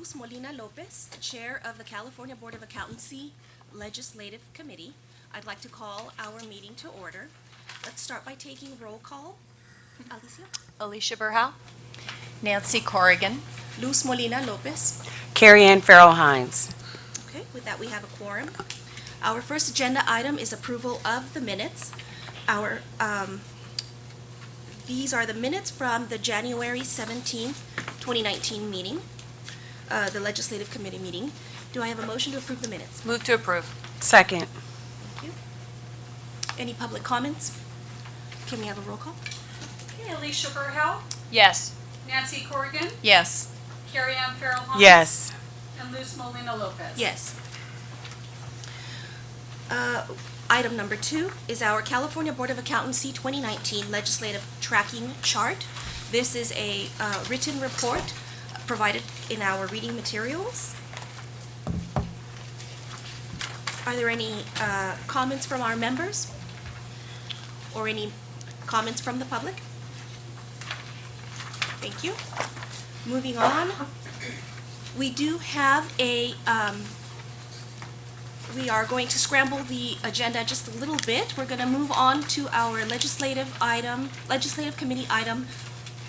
Luz Molina Lopez, Chair of the California Board of Accountancy Legislative Committee. I'd like to call our meeting to order. Let's start by taking roll call. Alicia? Alicia Burhow. Nancy Corrigan. Luz Molina Lopez. Carrie Ann Farrell Hines. Okay, with that we have a quorum. Our first agenda item is approval of the minutes. These are the minutes from the January 17th, 2019 meeting, the Legislative Committee meeting. Do I have a motion to approve the minutes? Move to approve. Second. Thank you. Any public comments? Can we have a roll call? Okay, Alicia Burhow, Yes. Nancy Corrigan, Yes. Carrie Ann Farrell Hines. Yes. And Luz Molina Lopez. Yes. Item number 2 is our California Board of Accountancy 2019 Legislative Tracking Chart. This is a written report provided in our reading materials. Are there any comments from our members? Or any comments from the public? Thank you. Moving on, we do have we are going to scramble the agenda just a little bit. We're going to move on to our Legislative Committee item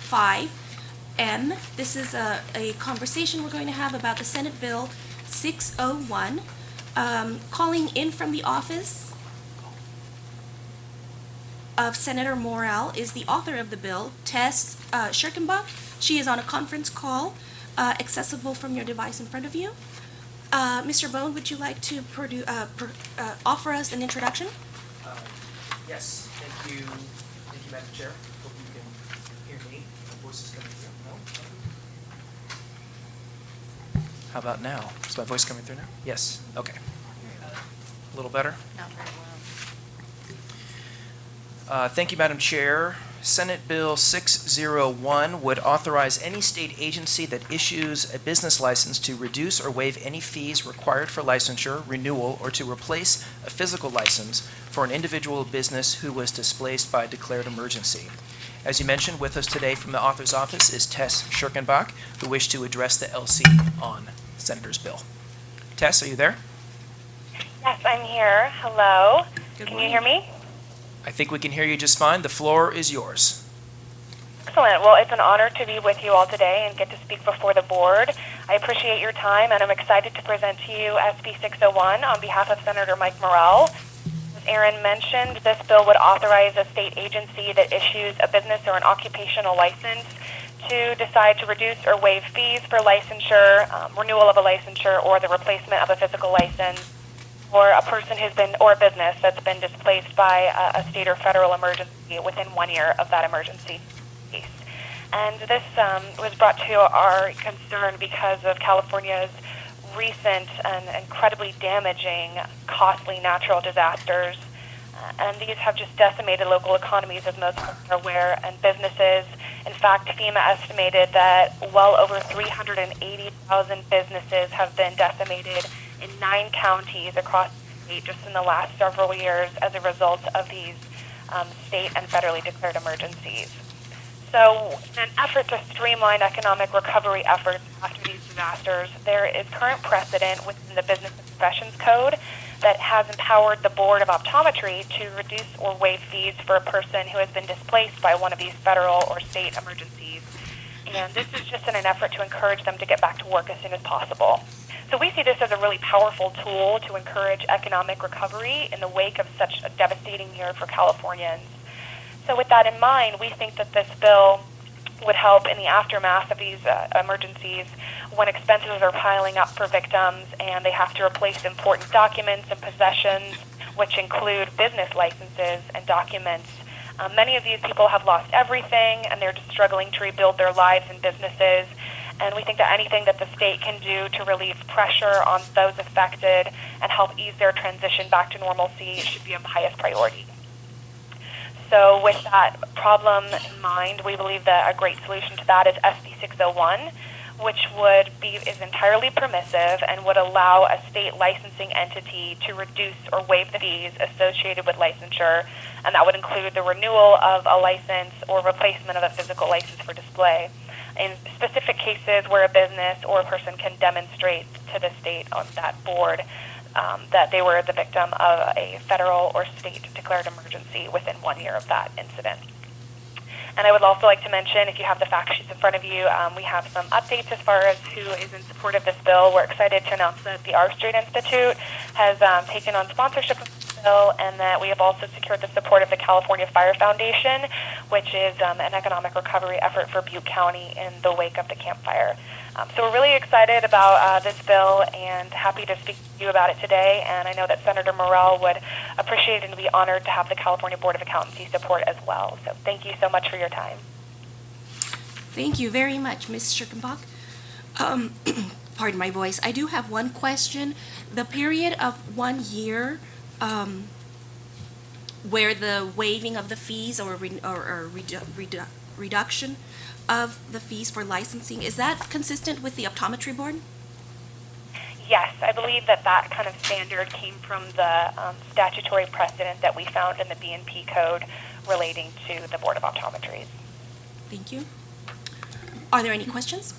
5M. This is a conversation we're going to have about the Senate Bill 601. Calling in from the office of Senator Morrell is the author of the bill, Tess Schirkenbach. She is on a conference call, accessible from your device in front of you. Mr. Bone, would you like to offer us an introduction? Yes, thank you, Madam Chair. Hope you can hear me. My voice is coming through. No? How about now? Is my voice coming through now? Yes, okay. A little better? Not very Thank you, Madam Chair. Senate Bill 601 would authorize any state agency that issues a business license to reduce or waive any fees required for licensure, renewal, or to replace a physical license for an individual business who was displaced by a declared emergency. As you mentioned, with us today from the author's office is Tess Schirkenbach, who wished to address the LC on the Senator's bill. Tess, are you there? Yes, I'm here. Hello. Good Can you hear me? I think we can hear you just fine. The floor is yours. Excellent. Well, it's an honor to be with you all today and get to speak before the board. I appreciate your time, and I'm excited to present to you SB 601 on behalf of Senator Mike Morrell. As Aaron mentioned, this bill would authorize a state agency that issues a business or an occupational license to decide to reduce or waive fees for licensure, renewal of a licensure, or the replacement of a physical license, or a person who's been, or a business that's been displaced by a state or federal emergency within 1 year of that emergency case. And this was brought to our concern because of California's recent and incredibly damaging, costly natural disasters. And these have just decimated local economies, as most are aware, and businesses. In fact, FEMA estimated that well over 380,000 businesses have been decimated in 9 counties across the state just in the last several years as a result of these state and federally declared emergencies. So in an effort to streamline economic recovery efforts after these disasters, there is current precedent within the Business and Professions Code that has empowered the Board of Optometry to reduce or waive fees for a person who has been displaced by one of these federal or state emergencies. And this is just in an effort to encourage them to get back to work as soon as possible. So we see this as a really powerful tool to encourage economic recovery in the wake of such a devastating year for Californians. So with that in mind, we think that this bill would help in the aftermath of these emergencies when expenses are piling up for victims and they have to replace important documents and possessions, which include business licenses and documents. Many of these people have lost everything and they're just struggling to rebuild their lives and businesses. And we think that anything that the state can do to relieve pressure on those affected and help ease their transition back to normalcy should be of highest priority. So with that problem in mind, we believe that a great solution to that is SB 601, which is entirely permissive and would allow a state licensing entity to reduce or waive the fees associated with licensure, and that would include the renewal of a license or replacement of a physical license for display. in specific cases where a business or a person can demonstrate to the state on that board that they were the victim of a federal or state declared emergency within 1 year of that incident. And I would also like to mention, if you have the fact sheets in front of you, we have some updates as far as who is in support of this bill. We're excited to announce that the R Street Institute has taken on sponsorship of this bill, and that we have also secured the support of the California Fire Foundation, which is an economic recovery effort for Butte County in the wake of the Camp Fire. So we're really excited about this bill and happy to speak to you about it today. And I know that Senator Morrell would appreciate and be honored to have the California Board of Accountancy support as well. So thank you so much for your time. Thank you very much, Ms. Schirkenbach. Pardon my voice. I do have one question. The period of 1 year where the waiving of the fees or reduction of the fees for licensing, is that consistent with the optometry board? Yes, I believe that that kind of standard came from the statutory precedent that we found in the B&P code relating to the Board of Optometries. Thank you. Are there any questions?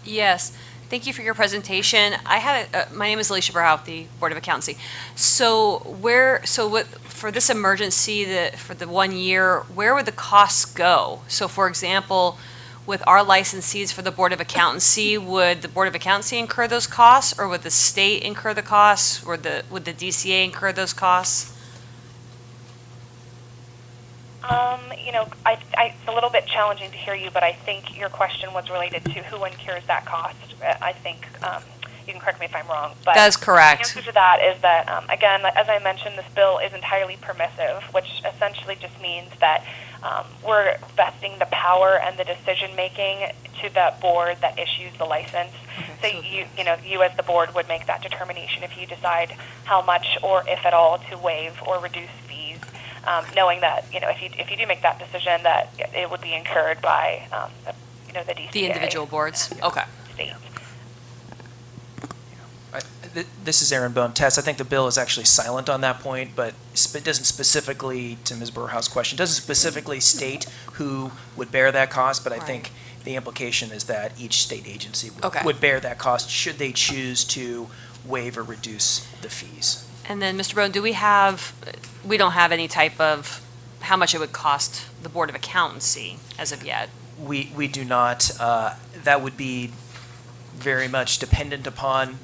Yes. Thank you for your presentation. My name is Alicia Burhout, the Board of Accountancy. For this emergency, for the 1 year, where would the costs go? So for example, with our licensees for the Board of Accountancy, would the Board of Accountancy incur those costs, or would the state incur the costs, or would the DCA incur those costs? It's a little bit challenging to hear you, but I think your question was related to who incurs that cost. I think you can correct me if I'm wrong. But That is correct. the answer to that is that, again, as I mentioned, this bill is entirely permissive, which essentially just means that we're vesting the power and the decision-making to the board that issues the license. So you as the board would make that determination if you decide how much or if at all to waive or reduce fees, knowing that if you do make that decision, that it would be incurred by the DCA. The individual boards? Okay. State. This is Aaron Bone. Tess, I think the bill is actually silent on that point, but it doesn't specifically, to Ms. Burhout's question, doesn't specifically state who would bear that cost, but I think the implication is that each state agency would bear that cost should they choose to waive or reduce the fees. And then, Mr. Bone, we don't have any type of how much it would cost the Board of Accountancy as of yet? We do not. That would be very much dependent upon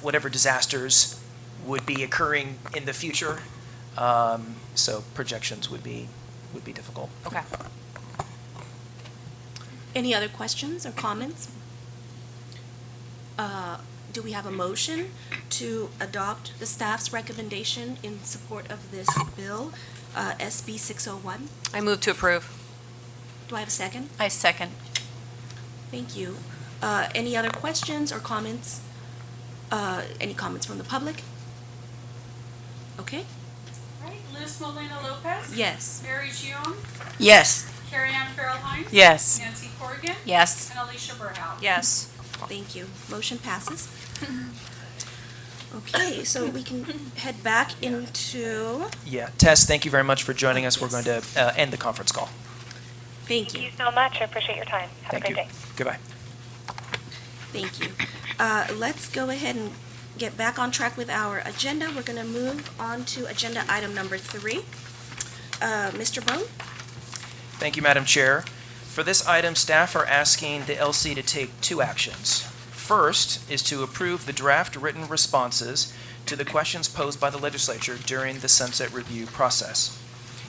whatever disasters would be occurring in the future. So projections would be difficult. Okay. Any other questions or comments? Do we have a motion to adopt the staff's recommendation in support of this bill, SB 601? I move to approve. Do I have a second? I second. Thank you. Any other questions or comments? Any comments from the public? Okay. All right, Luz Molina Lopez. Yes. Mary Gion. Yes. Carrie Ann Farrell Hines. Yes. Nancy Corrigan. Yes. And Alicia Burhout. Yes. Thank you. Motion passes. Okay, so we can head back into, Yeah, Tess, thank you very much for joining us. We're going to end the conference call. thank Thank you. you so much. I appreciate your time. Have Thank a you. great day. Goodbye. Thank you. Let's go ahead and get back on track with our agenda. We're going to move on to agenda item number 3. Mr. Bone? Thank you, Madam Chair. For this item, staff are asking the LC to take 2 actions. First is to approve the draft written responses to the questions posed by the legislature during the sunset review process.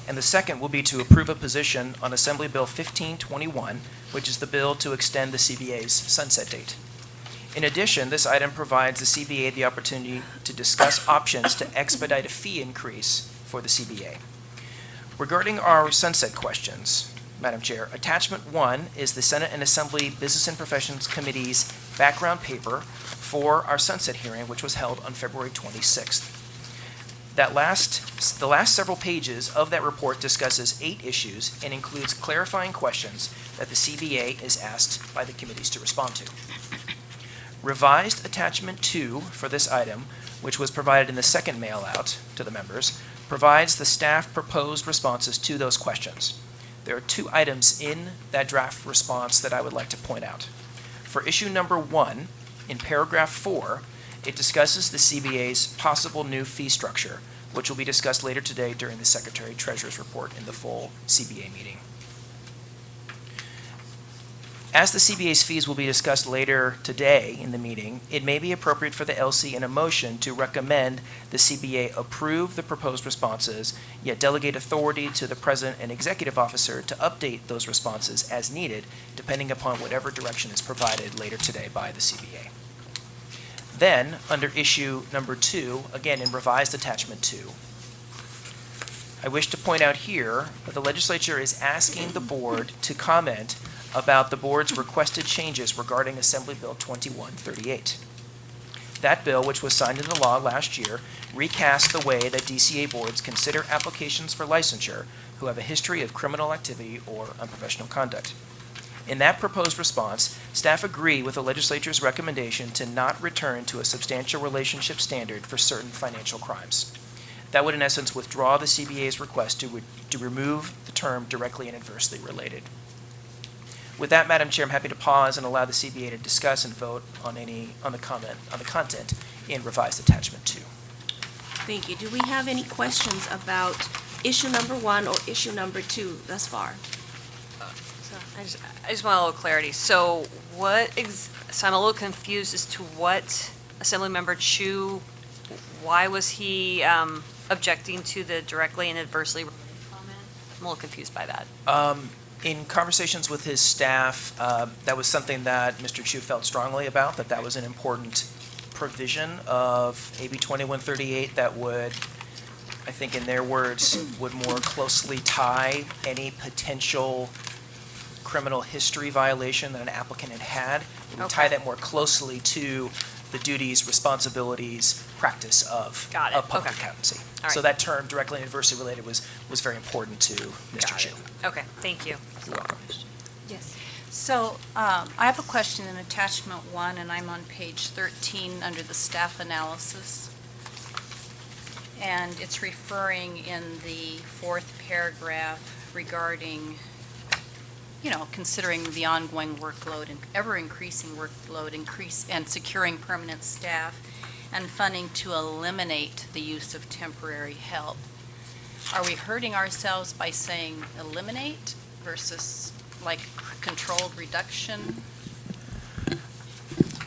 And the second will be to approve a position on Assembly Bill 1521, which is the bill to extend the CBA's sunset date. In addition, this item provides the CBA the opportunity to discuss options to expedite a fee increase for the CBA. Regarding our sunset questions, Madam Chair, Attachment 1 is the Senate and Assembly Business and Professions Committee's background paper for our sunset hearing, which was held on February 26th. The last several pages of that report discusses 8 issues and includes clarifying questions that the CBA is asked by the committees to respond to. Revised Attachment 2 for this item, which was provided in the second mail out to the members, provides the staff proposed responses to those questions. There are two items in that draft response that I would like to point out. For issue number 1, in paragraph 4, it discusses the CBA's possible new fee structure, which will be discussed later today during the Secretary Treasurer's report in the full CBA meeting. As the CBA's fees will be discussed later today in the meeting, it may be appropriate for the LC in a motion to recommend the CBA approve the proposed responses, yet delegate authority to the President and Executive Officer to update those responses as needed, depending upon whatever direction is provided later today by the CBA. Then, under issue number 2, again in revised attachment 2, I wish to point out here that the legislature is asking the board to comment about the board's requested changes regarding Assembly Bill 2138. That bill, which was signed into law last year, recast the way that DCA boards consider applications for licensure who have a history of criminal activity or unprofessional conduct. In that proposed response, staff agree with the legislature's recommendation to not return to a substantial relationship standard for certain financial crimes. That would, in essence, withdraw the CBA's request to remove the term directly and adversely related. With that, Madam Chair, I'm happy to pause and allow the CBA to discuss and vote on the content in revised attachment 2. Thank you. Do we have any questions about issue number 1 or issue number 2 thus far? So I just want a little clarity. So so I'm a little confused as to what Assemblymember Chu, why was he objecting to the directly and adversely related comment? I'm a little confused by that. In conversations with his staff, that was something that Mr. Chu felt strongly about, that was an important provision of AB 2138 that would, I think in their words, would more closely tie any potential criminal history violation that an applicant had. It would tie that more closely to the duties, responsibilities, practice of public accountancy. All So right. that term, directly and adversely related, was very important to Mr. Got Chu. it. Okay, thank you. You're welcome. Yes. So I have a question in attachment 1, and I'm on page 13 under the staff analysis. And it's referring in the 4th paragraph regarding, considering the ongoing workload and ever-increasing workload, and securing permanent staff, and funding to eliminate the use of temporary help. Are we hurting ourselves by saying eliminate versus like controlled reduction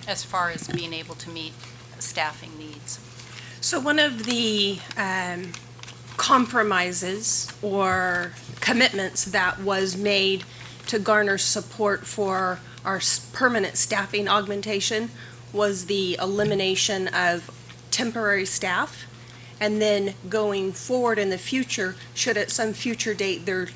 as far as being able to meet staffing needs? So one of the compromises or commitments that was made to garner support for our permanent staffing augmentation was the elimination of temporary staff. And then going forward in the future, should at some future date there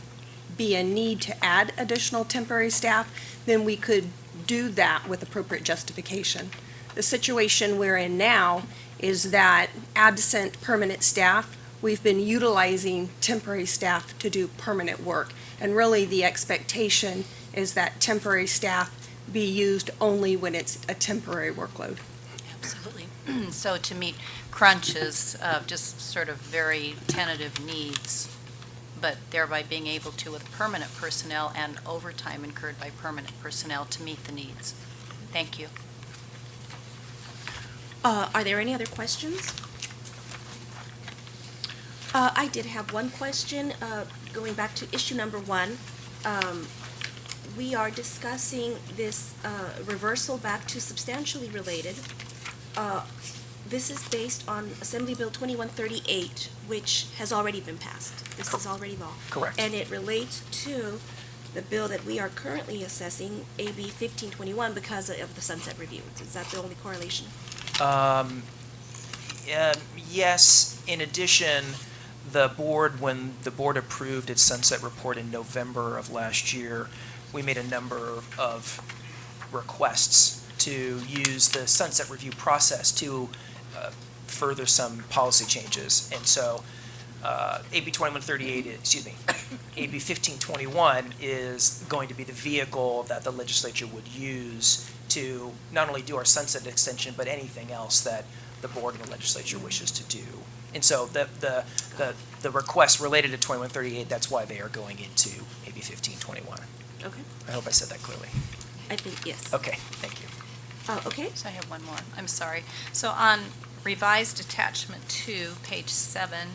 be a need to add additional temporary staff, then we could do that with appropriate justification. The situation we're in now is that absent permanent staff, we've been utilizing temporary staff to do permanent work. And really the expectation is that temporary staff be used only when it's a temporary workload. Absolutely. So to meet crunches of just sort of very tentative needs, but thereby being able to with permanent personnel and overtime incurred by permanent personnel to meet the needs. Thank you. Are there any other questions? I did have one question, going back to issue number 1. We are discussing this reversal back to substantially related. This is based on Assembly Bill 2138, which has already been passed. This is already law. Correct. And it relates to the bill that we are currently assessing, AB 1521, because of the sunset review. Is that the only correlation? Yes, in addition, the board, when the board approved its sunset report in November of last year, we made a number of requests to use the sunset review process to further some policy changes. And so AB 2138, AB 1521 is going to be the vehicle that the legislature would use to not only do our sunset extension, but anything else that the board and the legislature wishes to do And so the requests related to 2138, that's why they are going into AB 1521. Okay, I hope I said that clearly. I think, yes. Okay, thank you. Okay, So I have one more, I'm sorry. So on revised attachment 2, page 7,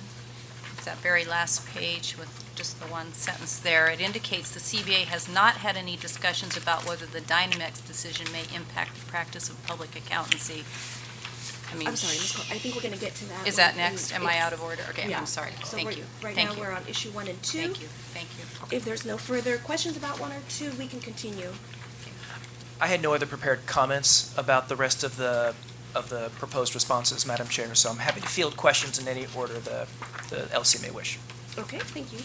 it's that very last page with just the one sentence there. It indicates the CBA has not had any discussions about whether the Dynamex decision may impact the practice of public accountancy. I mean, I'm sorry, Ms. Cole, I think we're going to get to that. is one that in- next? Am I it's- out of order? Okay, Yeah. I'm sorry. So Thank we're- you. Right Thank now, you. we're on issue 1 and 2. Thank you, thank you. If there's no further questions about 1 or 2, we can continue. I had no other prepared comments about the rest of the proposed responses, Madam Chair, so I'm happy to field questions in any order the LC may wish. Okay, thank you.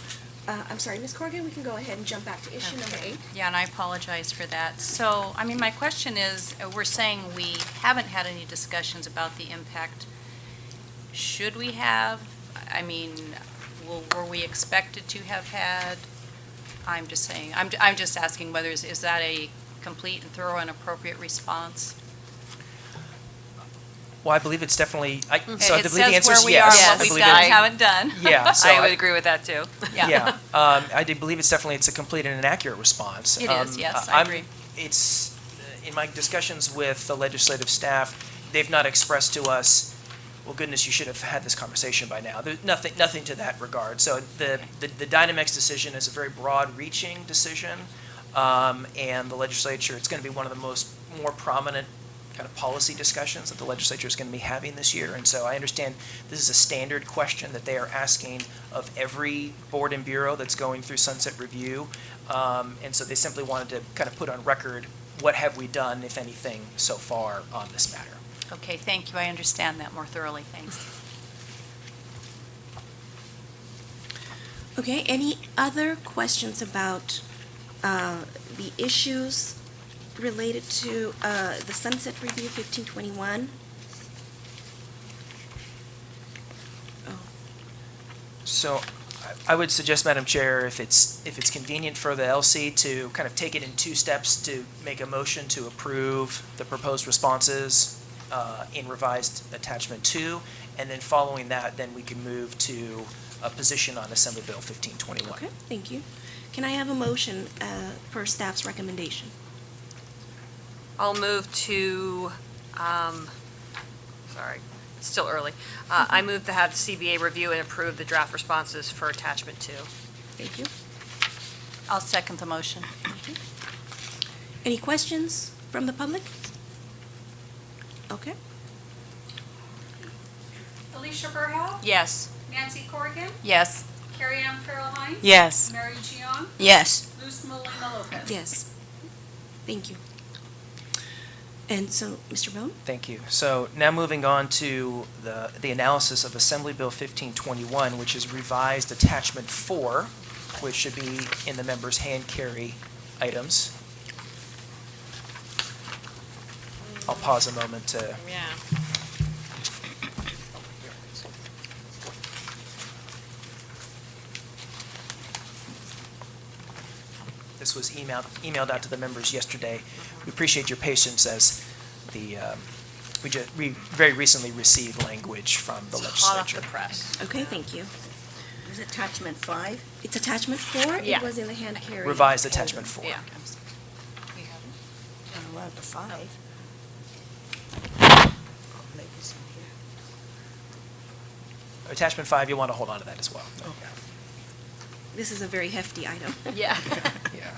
I'm sorry, Ms. Corrigan, we can go ahead and jump back to issue number 8. Yeah, and I apologize for that. So, I mean, my question is, we're saying we haven't had any discussions about the impact. Should we have? I mean, were we expected to have had? I'm just saying, I'm just asking whether, is that a complete and thorough and appropriate response? Well, I believe it's definitely, so I It believe the answer says is where we are, yes. what I we've believe done it- and haven't done. Yeah, so I would agree with that, too. Yeah, I do believe it's a complete and an accurate response. It is, yes, I agree. It's, in my discussions with the legislative staff, they've not expressed to us, well, goodness, you should have had this conversation by now. There's nothing to that regard. So the Dynamex decision is a very broad-reaching decision, and the legislature, it's going to be one of the more prominent kind of policy discussions that the legislature is going to be having this year. And so I understand this is a standard question that they are asking of every board and bureau that's going through sunset review. And so they simply wanted to kind of put on record, what have we done, if anything, so far on this matter? Okay, thank you. I understand that more thoroughly. Thanks. Okay, any other questions about the issues related to the Sunset Review 1521? So I would suggest, Madam Chair, if it's convenient for the LC to kind of take it in 2 steps to make a motion to approve the proposed responses in revised attachment 2, and then following that, then we can move to a position on Assembly Bill 1521. Okay, thank you. Can I have a motion per staff's recommendation? I'll move to, sorry, it's still early. I move to have the CBA review and approve the draft responses for attachment 2. Thank you. I'll second the motion. Any questions from the public? Okay. Alicia Burhow, Yes. Nancy Corrigan, Yes. Carrie Ann Farrell Hines. Yes. Mary Jion, Yes. Luz Molina Lopez. Yes. Thank you. And so, Mr. Bone? Thank you. So now moving on to the analysis of Assembly Bill 1521, which is revised attachment 4, which should be in the members' hand carry items. I'll pause a moment to. Yeah. This was emailed out to the members yesterday. We appreciate your patience as we very recently received language from the Hot off legislature. the press. Okay, thank you. Is attachment 5? It's attachment 4? Yeah. It was in the hand carry. Revised attachment 4. Yeah. I'm allowed to 5. Maybe it's in here. Attachment 5, you want to hold on to that as well. This is a very hefty item. Yeah. Yeah.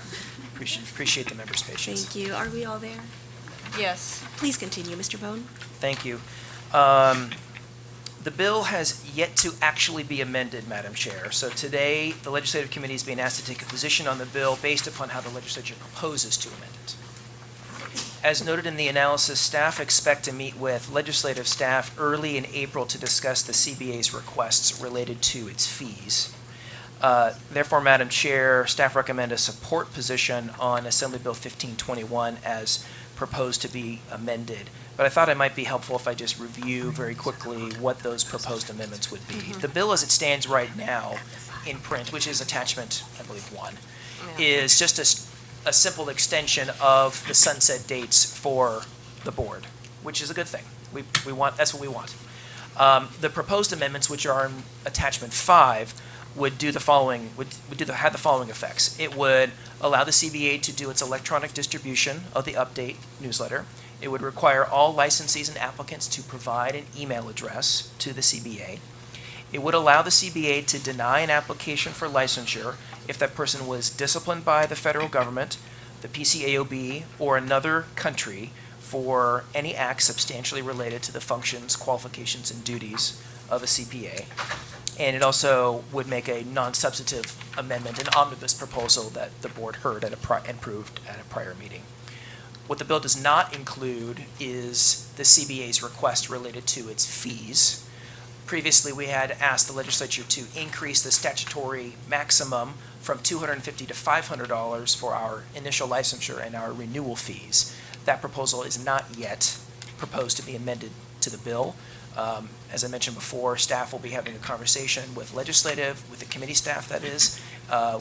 Appreciate the members' patience. Thank you. Are we all there? Yes. Please continue, Mr. Bone. Thank you. The bill has yet to actually be amended, Madam Chair. So today, the Legislative Committee is being asked to take a position on the bill based upon how the legislature proposes to amend it. As noted in the analysis, staff expect to meet with legislative staff early in April to discuss the CBA's requests related to its fees. Therefore, Madam Chair, staff recommend a support position on Assembly Bill 1521 as proposed to be amended. But I thought it might be helpful if I just review very quickly what those proposed amendments would be. The bill as it stands right now in print, which is attachment, I believe, 1, is just a simple extension of the sunset dates for the board, which is a good thing. We want, that's what we want. The proposed amendments, which are in attachment 5, would do the following, have the following effects. It would allow the CBA to do its electronic distribution of the update newsletter. It would require all licensees and applicants to provide an email address to the CBA. It would allow the CBA to deny an application for licensure if that person was disciplined by the federal government, the PCAOB, or another country for any act substantially related to the functions, qualifications, and duties of a CPA. And it also would make a non-substantive amendment, an omnibus proposal that the board heard and approved at a prior meeting. What the bill does not include is the CBA's request related to its fees. Previously, we had asked the legislature to increase the statutory maximum from $250 to $500 for our initial licensure and our renewal fees. That proposal is not yet proposed to be amended to the bill. As I mentioned before, staff will be having a conversation with the committee staff, that is.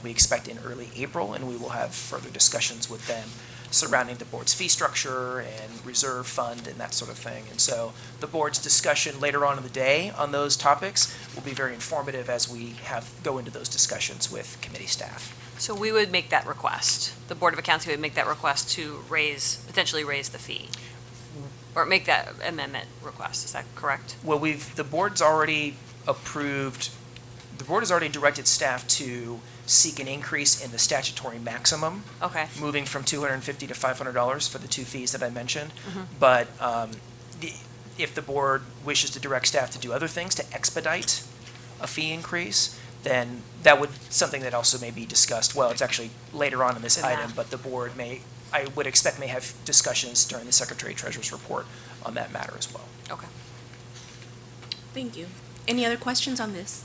We expect in early April, and we will have further discussions with them surrounding the board's fee structure and reserve fund and that sort of thing. And so the board's discussion later on in the day on those topics will be very informative as we go into those discussions with committee staff. So we would make that request. The Board of Accountancy would make that request to potentially raise the fee, or make that amendment request. Is that correct? Well, the board has already directed staff to seek an increase in the statutory maximum, Okay. moving from $250 to $500 for the two fees that I mentioned. Mm-hmm. But if the board wishes to direct staff to do other things to expedite a fee increase, then that would, something that also may be discussed. Well, it's actually later on in this In item, that. but the board I would expect may have discussions during the Secretary Treasurer's report on that matter as well. Okay. Thank you. Any other questions on this?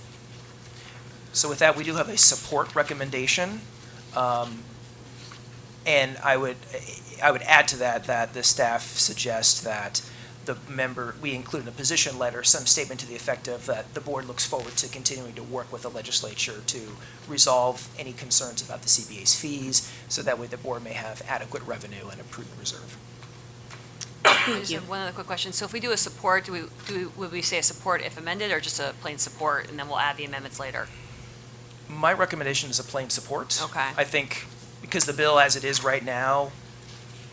So with that, we do have a support recommendation. And I would add to that the staff suggests that we include in the position letter some statement to the effect of that the board looks forward to continuing to work with the legislature to resolve any concerns about the CBA's fees, so that way the board may have adequate revenue and a prudent reserve. I Thank just you. have one other quick question. So if we do a support, would we say a support if amended, or just a plain support, and then we'll add the amendments later? My recommendation is a plain support. Okay. I think because the bill as it is right now,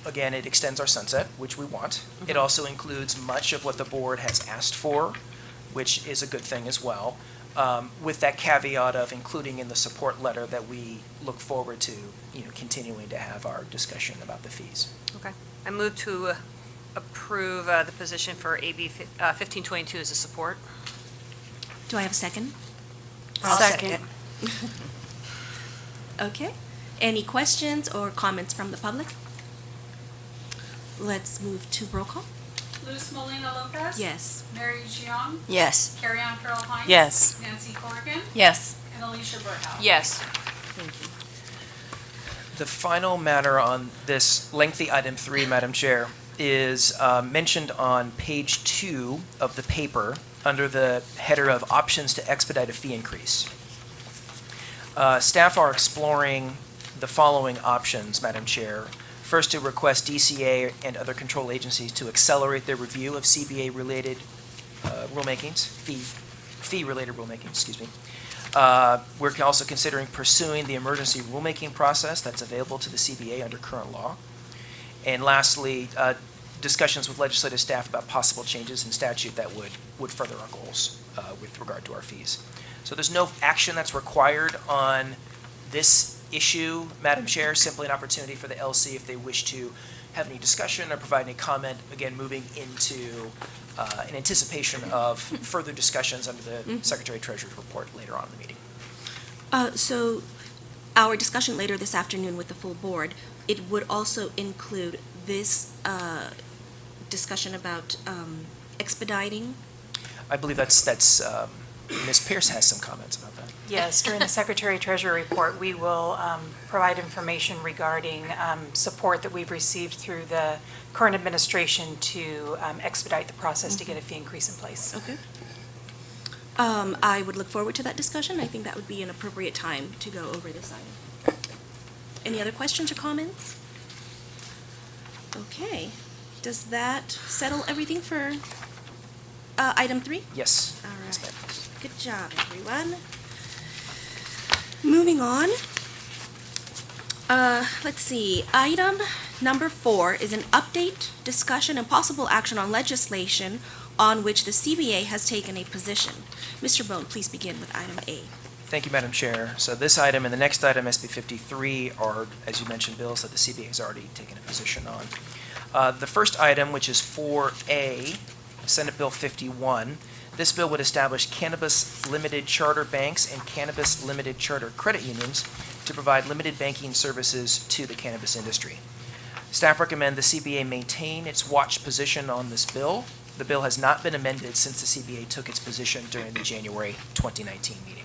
again, it extends our sunset, which we want. It also includes much of what the board has asked for, which is a good thing as well, with that caveat of including in the support letter that we look forward to, continuing to have our discussion about the fees. Okay. I move to approve the position for AB 1522 as a support. Do I have a second? I'll Second. Okay. Any questions or comments from the public? Let's move to roll call. Luz Molina Lopez. Yes. Mary Jiang. Yes. Carrie Ann Farrell Hines. Yes. Nancy Corrigan. Yes. And Alicia Burhouse. Yes. The final matter on this lengthy item 3, Madam Chair, is mentioned on page 2 of the paper under the header of options to expedite a fee increase. Staff are exploring the following options, Madam Chair. First, to request DCA and other control agencies to accelerate their review of CBA-related rulemakings, fee-related rulemakings, excuse me. We're also considering pursuing the emergency rulemaking process that's available to the CBA under current law. And lastly, discussions with legislative staff about possible changes in statute that would further our goals with regard to our fees. So there's no action that's required on this issue, Madam Chair, simply an opportunity for the LC if they wish to have any discussion or provide any comment, again, moving into an anticipation of further discussions under the Secretary Treasurer's report later on in the meeting. So our discussion later this afternoon with the full board, it would also include this discussion about expediting. I believe that's Ms. Pierce has some comments about that. Yes, during the Secretary Treasurer report, we will provide information regarding support that we've received through the current administration to expedite the process to get a fee increase in place. Okay. I would look forward to that discussion. I think that would be an appropriate time to go over this item. Any other questions or comments? Okay. Does that settle everything for item 3? Yes. All Yes, right. ma'am. Good job, everyone. Moving on. Let's see. Item number 4 is an update, discussion, and possible action on legislation on which the CBA has taken a position. Mr. Bone, please begin with item A. Thank you, Madam Chair. So this item and the next item, SB 53, are, as you mentioned, bills that the CBA has already taken a position on. The first item, which is 4A, Senate Bill 51, this bill would establish cannabis limited charter banks and cannabis limited charter credit unions to provide limited banking services to the cannabis industry. Staff recommend the CBA maintain its watch position on this bill. The bill has not been amended since the CBA took its position during the January 2019 meeting.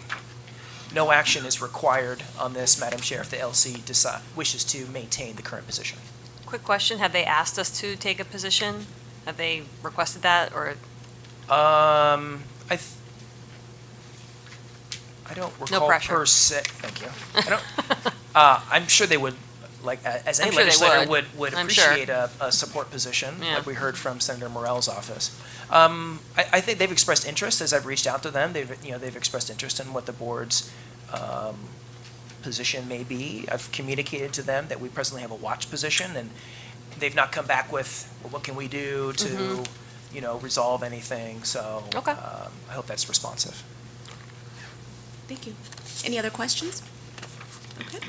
No action is required on this, Madam Chair, if the LC wishes to maintain the current position. Quick question, have they asked us to take a position? Have they requested that, or? I don't recall pressure. per se. Thank you. I don't. I'm sure they would, like as any I'm sure they legislator would. would I'm sure. appreciate a support position, Yeah. like we heard from Senator Morell's office. I think they've expressed interest as I've reached out to them. They've expressed interest in what the board's position may be. I've communicated to them that we presently have a watch position, and they've not come back with, well, what can we do to, resolve anything. So Okay. I hope that's responsive. Thank you. Any other questions? Okay.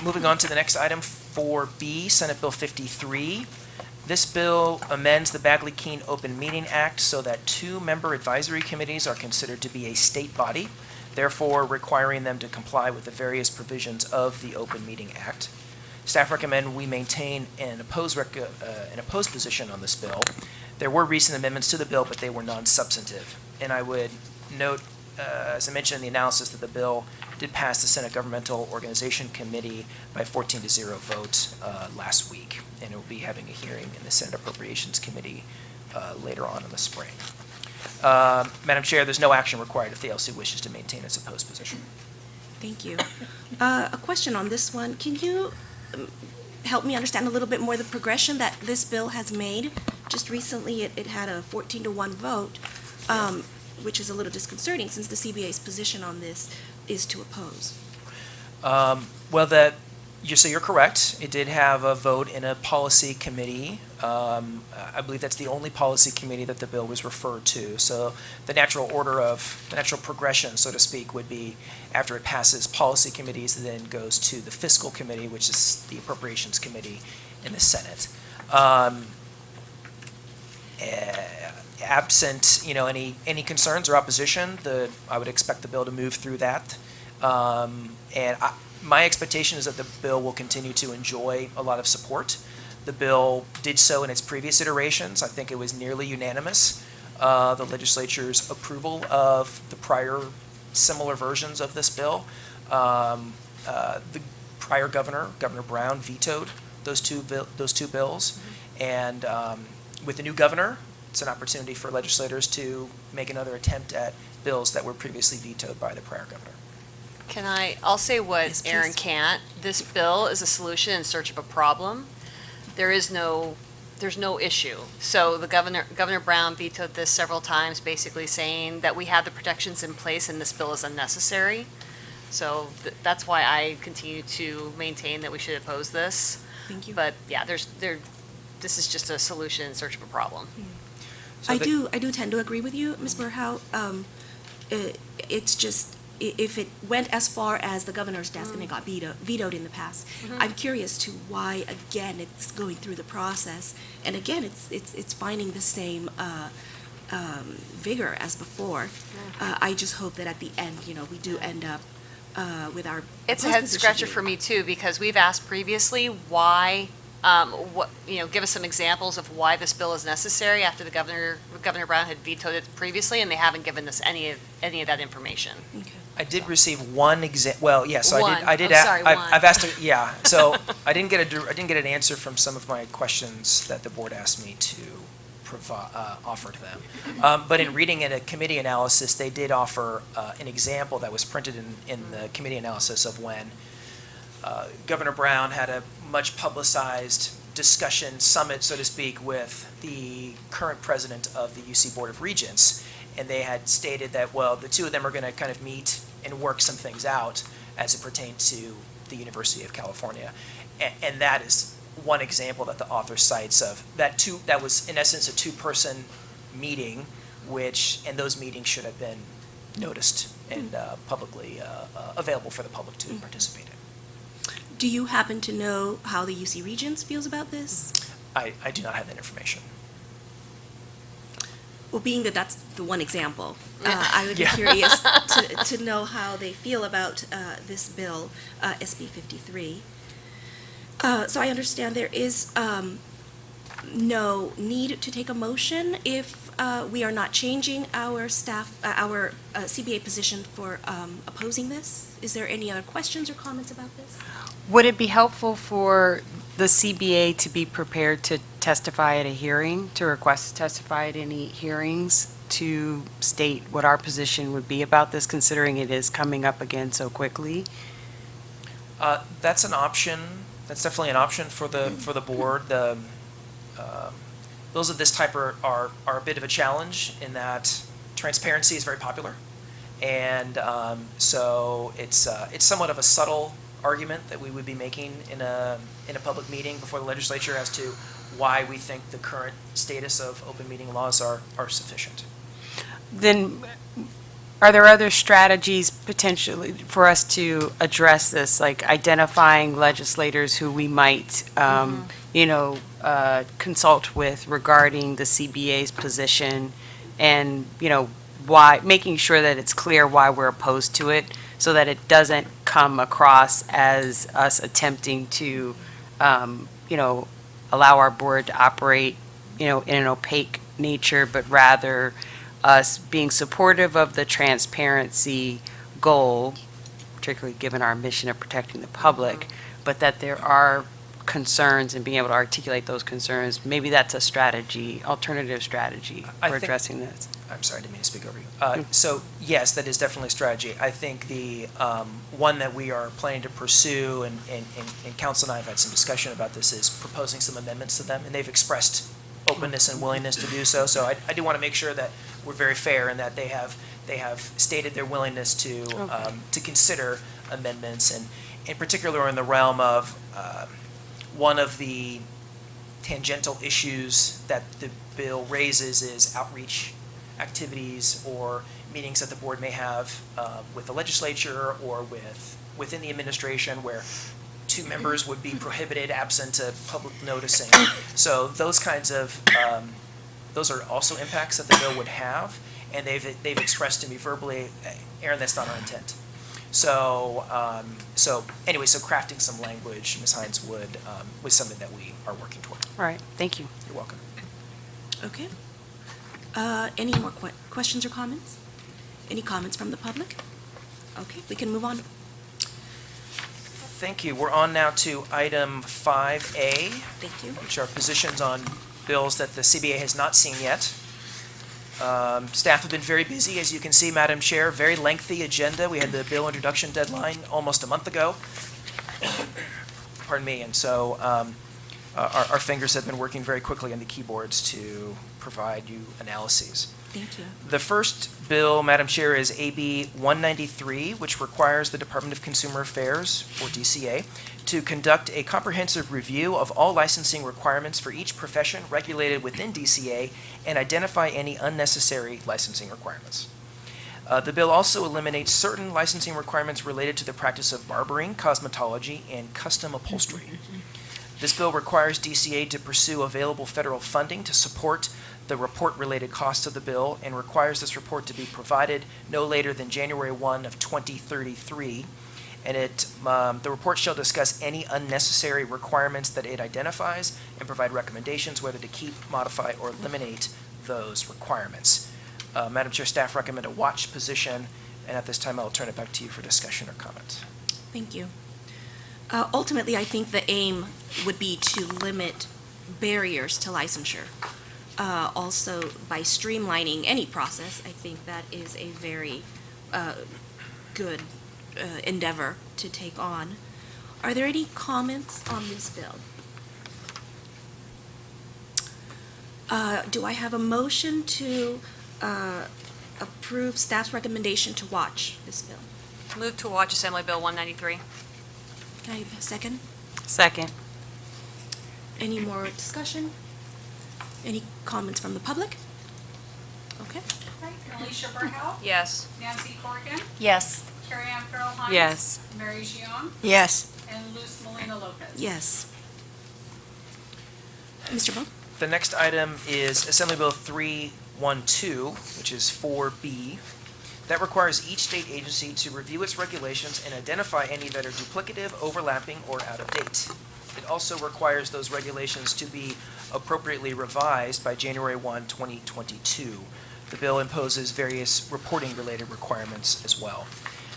Moving on to the next item, 4B, Senate Bill 53. This bill amends the Bagley-Keene Open Meeting Act so that 2-member advisory committees are considered to be a state body, therefore requiring them to comply with the various provisions of the Open Meeting Act. Staff recommend we maintain an opposed position on this bill. There were recent amendments to the bill, but they were non-substantive. And I would note, as I mentioned in the analysis, that the bill did pass the Senate Governmental Organization Committee by 14-0 vote last week, and it will be having a hearing in the Senate Appropriations Committee later on in the spring. Madam Chair, there's no action required if the LC wishes to maintain its opposed position. Thank you. A question on this one. Can you help me understand a little bit more the progression that this bill has made? Just recently, it had a 14-1 vote, which is a little disconcerting since the CBA's position on this is to oppose. So you're correct. It did have a vote in a policy committee. I believe that's the only policy committee that the bill was referred to. So the natural progression, so to speak, would be after it passes policy committees, it then goes to the fiscal committee, which is the appropriations committee in the Senate. Absent, any concerns or opposition, I would expect the bill to move through that. My expectation is that the bill will continue to enjoy a lot of support. The bill did so in its previous iterations. I think it was nearly unanimous, the legislature's approval of the prior similar versions of this bill. The prior Governor Brown, vetoed those two bills. And with the new governor, it's an opportunity for legislators to make another attempt at bills that were previously vetoed by the prior governor. I'll say what Yes, Aaron please. can't. This bill is a solution in search of a problem. There's no issue. So the Governor Brown vetoed this several times, basically saying that we have the protections in place and this bill is unnecessary. So that's why I continue to maintain that we should oppose this. Thank you. But yeah, this is just a solution in search of a problem. So I do tend to agree with you, Ms. Burhout. It's just, if it went as far as the governor's desk and it got vetoed in the past, I'm curious to why, again, it's going through the process. And again, it's finding the same vigor as before. I just hope that at the end, we do end up with our. It's a opposed head position scratcher being- for me too, because we've asked previously why, give us some examples of why this bill is necessary after Governor Brown had vetoed it previously, and they haven't given us any of that information. Okay. I did receive one well, yes, so One. I did. Oh, sorry, one. I've asked, so I didn't get an answer from some of my questions that the board asked me to offer to them. But in reading in a committee analysis, they did offer an example that was printed in the committee analysis of when Governor Brown had a much publicized discussion summit, so to speak, with the current president of the UC Board of Regents, and they had stated that, well, the two of them are going to kind of meet and work some things out as it pertains to the University of California. And that is one example that the author cites of that was in essence a two-person meeting, and those meetings should have been noticed and publicly available for the public to participate in. Do you happen to know how the UC Regents feels about this? I do not have that information. Well, being that that's the one example, I would be curious to know how they feel about this bill, SB 53. So I understand there is no need to take a motion if we are not changing our CBA position for opposing this. Is there any other questions or comments about this? Would it be helpful for the CBA to be prepared to testify at a hearing, to request to testify at any hearings, to state what our position would be about this, considering it is coming up again so quickly? That's an option. That's definitely an option for the board. The bills of this type are a bit of a challenge in that transparency is very popular, and so it's somewhat of a subtle argument that we would be making in a public meeting before the legislature as to why we think the current status of open meeting laws are sufficient. Then, are there other strategies potentially for us to address this, like identifying legislators who we might, consult with regarding the CBA's position, and, why, making sure that it's clear why we're opposed to it, so that it doesn't come across as us attempting to, allow our board to operate, in an opaque nature, but rather us being supportive of the transparency goal, particularly given our mission of protecting the public, but that there are concerns and being able to articulate those concerns. Maybe that's a strategy, alternative strategy I for think- addressing this. I'm sorry, I didn't mean to speak over you. So yes, that is definitely a strategy. I think the one that we are planning to pursue, and council and I have had some discussion about this, is proposing some amendments to them, and they've expressed openness and willingness to do so. So I do want to make sure that we're very fair and that they have stated their willingness to consider amendments, and in particular in the realm of one of the tangential issues that the bill raises is outreach activities or meetings that the board may have with the legislature or within the administration where two members would be prohibited absent a public noticing. So those kinds of, those are also impacts that the bill would have, and they've expressed to me verbally, Aaron, that's not our intent. So, so crafting some language, Ms. Hines, was something that we are working toward. All right, thank you. You're welcome. Okay. Any more questions or comments? Any comments from the public? Okay, we can move on. Thank you. We're on now to item 5A, Thank you. which are positions on bills that the CBA has not seen yet. Staff have been very busy, as you can see, Madam Chair, very lengthy agenda. We had the bill introduction deadline almost a month ago. Pardon me, and so our fingers have been working very quickly on the keyboards to provide you analyses. Thank you. The first bill, Madam Chair, is AB 193, which requires the Department of Consumer Affairs, or DCA, to conduct a comprehensive review of all licensing requirements for each profession regulated within DCA and identify any unnecessary licensing requirements. The bill also eliminates certain licensing requirements related to the practice of barbering, cosmetology, and custom upholstery. This bill requires DCA to pursue available federal funding to support the report-related costs of the bill and requires this report to be provided no later than January 1 of 2033. And the report shall discuss any unnecessary requirements that it identifies and provide recommendations whether to keep, modify, or eliminate those requirements. Madam Chair, staff recommend a watch position, and at this time I'll turn it back to you for discussion or comment. Thank you. Ultimately, I think the aim would be to limit barriers to licensure. Also, by streamlining any process, I think that is a very good endeavor to take on. Are there any comments on this bill? Do I have a motion to approve staff's recommendation to watch this bill? Move to watch Assembly Bill 193. Can I have a second? Second. Any more discussion? Any comments from the public? Okay. Alicia Verhow, Yes. Nancy Corrigan, Yes. Carrie Ann Farrell Hines. Yes. Mary Jiang, Yes. and Luz Molina Lopez. Yes. Mr. Bone? The next item is Assembly Bill 312, which is 4B. That requires each state agency to review its regulations and identify any that are duplicative, overlapping, or out of date. It also requires those regulations to be appropriately revised by January 1, 2022. The bill imposes various reporting-related requirements as well.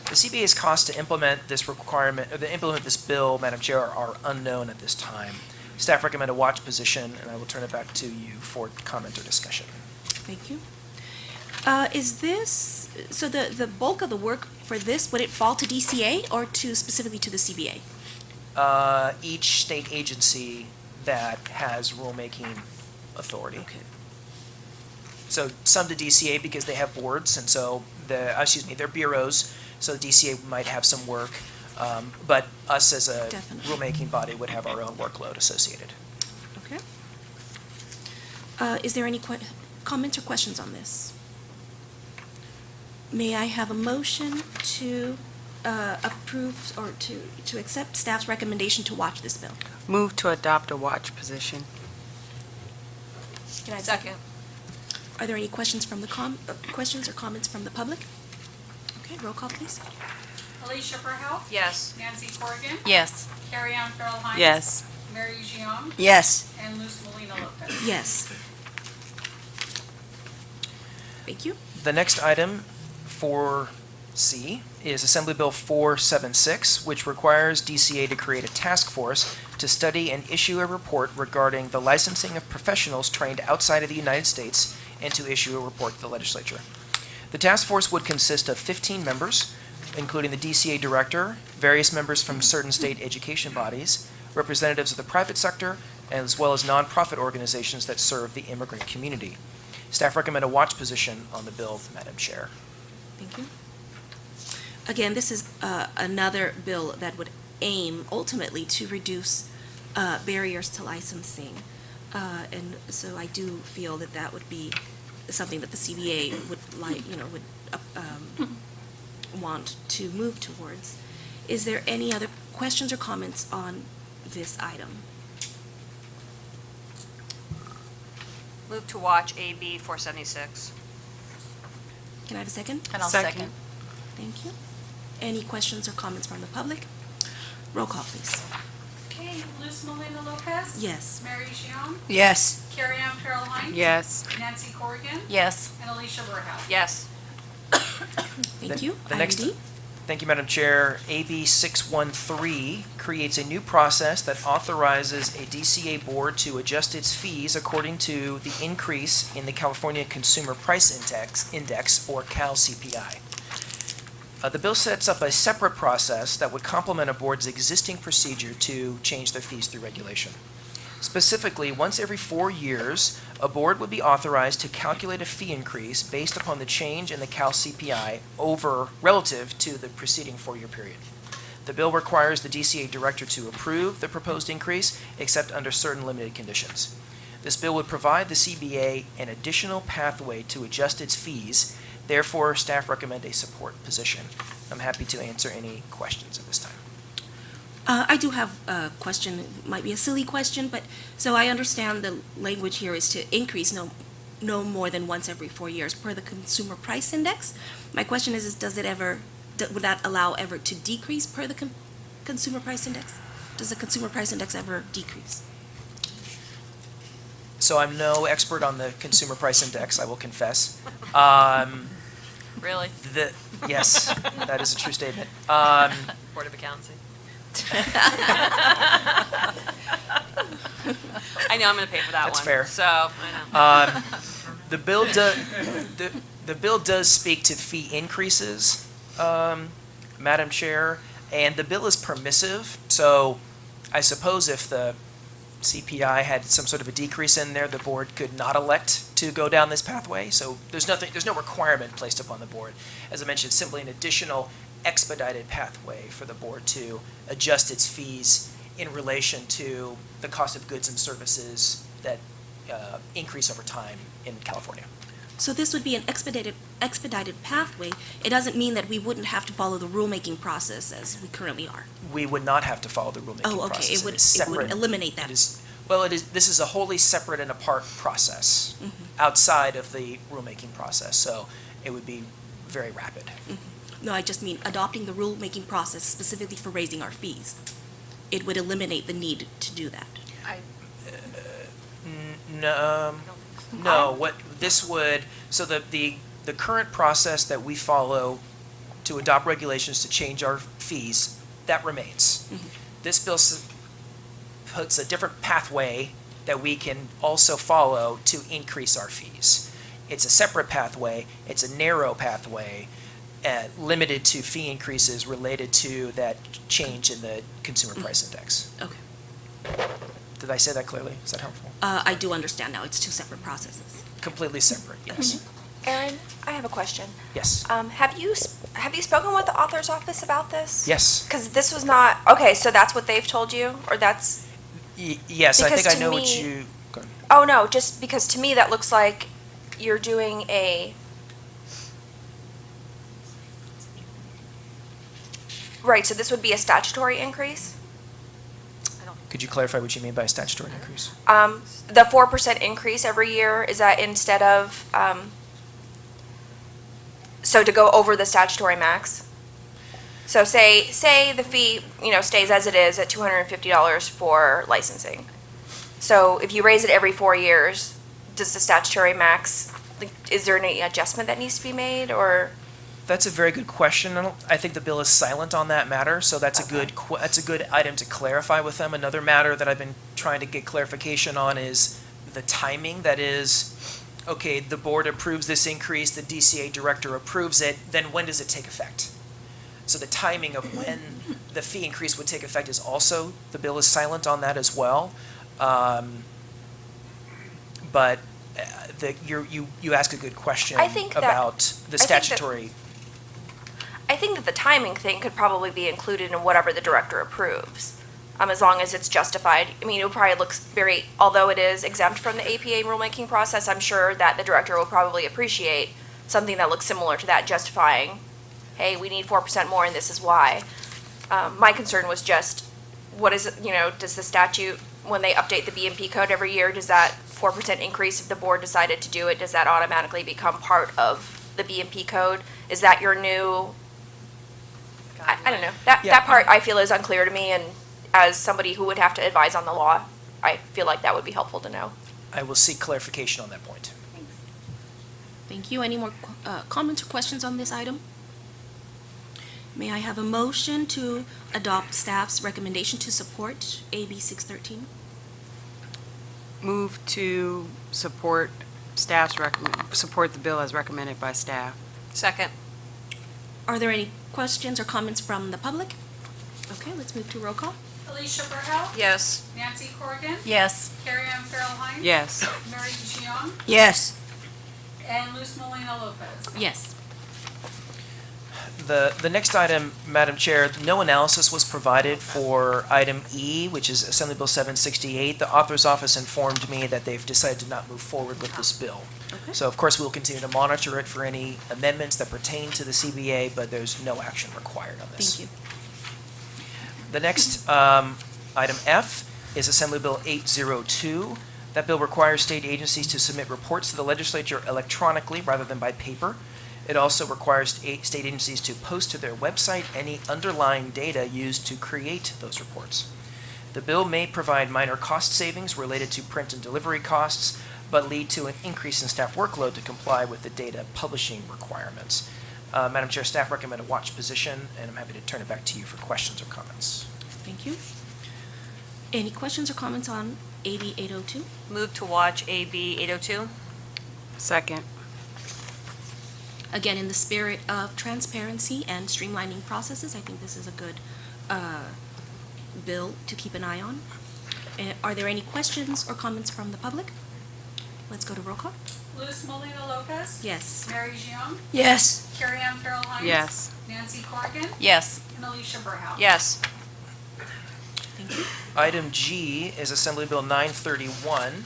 The CBA's costs to implement this requirement, or to implement this bill, Madam Chair, are unknown at this time. Staff recommend a watch position, and I will turn it back to you for comment or discussion. Thank you. Is this, so the bulk of the work for this, would it fall to DCA or specifically to the CBA? Each state agency that has rulemaking authority. Okay. So some to DCA because they have boards, and so they're bureaus, so the DCA might have some work, but us as a Definitely. rulemaking body would have our own workload associated. Okay. Is there any comments or questions on this? May I have a motion to approve or to accept staff's recommendation to watch this bill? Move to adopt a watch position. Can I have a Second. Are there any questions from the questions or comments from the public? Okay, roll call, please. Alicia Verhow, Yes. Nancy Corrigan, Yes. Carrie Ann Farrell Hines. Yes. Mary Jiang, Yes. and Luz Molina Lopez. Yes. Thank you. The next item, 4C, is Assembly Bill 476, which requires DCA to create a task force to study and issue a report regarding the licensing of professionals trained outside of the United States and to issue a report to the legislature. The task force would consist of 15 members, including the DCA director, various members from certain state education bodies, representatives of the private sector, as well as nonprofit organizations that serve the immigrant community. Staff recommend a watch position on the bill, Madam Chair. Thank you. Again, this is another bill that would aim ultimately to reduce barriers to licensing. And so I do feel that that would be something that the CBA would want to move towards. Is there any other questions or comments on this item? Move to watch AB 476. Can I have a second? And I'll Second. second. Thank you. Any questions or comments from the public? Roll call, please. Okay, Luz Molina Lopez. Yes. Mary Jiang, Yes. Carrie Ann Farrell Hines. Yes. Nancy Corrigan, Yes. and Alicia Verhow. Yes. Thank you. The Item next- D. Thank you, Madam Chair. AB 613 creates a new process that authorizes a DCA board to adjust its fees according to the increase in the California Consumer Price Index, or Cal CPI. The bill sets up a separate process that would complement a board's existing procedure to change their fees through regulation. Specifically, once every 4 years, a board would be authorized to calculate a fee increase based upon the change in the Cal CPI relative to the preceding 4-year period. The bill requires the DCA director to approve the proposed increase, except under certain limited conditions. This bill would provide the CBA an additional pathway to adjust its fees. Therefore, staff recommend a support position. I'm happy to answer any questions at this time. I do have a question. It might be a silly question, but so I understand the language here is to increase no more than once every 4 years per the Consumer Price Index. My question is does it ever, would that allow ever to decrease per the Consumer Price Index? Does the Consumer Price Index ever decrease? So I'm no expert on the Consumer Price Index, I will confess. Really? Yes, that is a true statement. Board of Accountancy. I know I'm going to pay for that That's one. fair. So, I know. The bill does speak to fee increases, Madam Chair, and the bill is permissive. So I suppose if the CPI had some sort of a decrease in there, the board could not elect to go down this pathway. So there's no requirement placed upon the board. As I mentioned, simply an additional expedited pathway for the board to adjust its fees in relation to the cost of goods and services that increase over time in California. So this would be an expedited pathway. It doesn't mean that we wouldn't have to follow the rulemaking process as we currently are. We would not have to follow the rulemaking Oh, process. okay, it would separate. eliminate that. This is a wholly separate and apart process Mhm. outside of the rulemaking process, so it would be very rapid. No, I just mean adopting the rulemaking process specifically for raising our fees. It would eliminate the need to do that. No, what this would, so the current process that we follow to adopt regulations to change our fees, that remains. Mhm. This bill puts a different pathway that we can also follow to increase our fees. It's a separate pathway, it's a narrow pathway, limited to fee increases related to that change in the consumer price index. Okay. Did I say that clearly? Is that helpful? I do understand now. It's two separate processes. Completely separate, yes. Aaron, I have a question. Yes. Have you spoken with the author's office about this? Yes. Because this was not, okay, so that's what they've told you, or that's, Yes, I Because think I to know what me- you, go ahead. oh no, just because to me that looks like you're doing right, so this would be a statutory increase? Could you clarify what you mean by a statutory increase? The 4% increase every year, is that instead of, so to go over the statutory max? So say the fee, stays as it is at $250 for licensing. So if you raise it every 4 years, does the statutory max, is there any adjustment that needs to be made, or? That's a very good question. I think the bill is silent on that matter, so that's that's a good item to clarify with them. Another matter that I've been trying to get clarification on is the timing. That is, okay, the board approves this increase, the DCA director approves it, then when does it take effect? So the timing of when the fee increase would take effect is also, the bill is silent on that as well. But you ask a good question I think that- about the I think that- statutory. I think that the timing thing could probably be included in whatever the director approves, as long as it's justified. I mean, it would probably look although it is exempt from the APA rulemaking process, I'm sure that the director will probably appreciate something that looks similar to that, justifying, hey, we need 4% more and this is why. My concern was just, what is it, does the statute, when they update the BMP code every year, does that 4% increase, if the board decided to do it, does that automatically become part of the BMP code? Is that your new, I don't know. Yeah. That part I feel is unclear to me, and as somebody who would have to advise on the law, I feel like that would be helpful to know. I will seek clarification on that point. Thank you. Any more comments or questions on this item? May I have a motion to adopt staff's recommendation to support AB 613? Move to support support the bill as recommended by staff. Second. Are there any questions or comments from the public? Okay, let's move to roll call. Alicia Verhow. Yes. Nancy Corrigan. Yes. Carrie Ann Farrell Hines. Yes. Mary Jiang. Yes. And Luz Molina Lopez. Yes. The next item, Madam Chair, no analysis was provided for item E, which is Assembly Bill 768. The author's office informed me that they've decided to not move forward with this bill. Okay. So of course, we'll continue to monitor it for any amendments that pertain to the CBA, but there's no action required on this. Thank you. The next item F is Assembly Bill 802. That bill requires state agencies to submit reports to the legislature electronically rather than by paper. It also requires state agencies to post to their website any underlying data used to create those reports. The bill may provide minor cost savings related to print and delivery costs, but lead to an increase in staff workload to comply with the data publishing requirements. Madam Chair, staff recommend a watch position, and I'm happy to turn it back to you for questions or comments. Thank you. Any questions or comments on AB 802? Move to watch AB 802. Second. Again, in the spirit of transparency and streamlining processes, I think this is a good bill to keep an eye on. Are there any questions or comments from the public? Let's go to roll call. Luz Molina Lopez. Yes. Mary Jiang. Yes. Carrie Ann Farrell Hines. Yes. Nancy Corrigan. Yes. And Alicia Verhout. Yes. Thank you. Item G is Assembly Bill 931,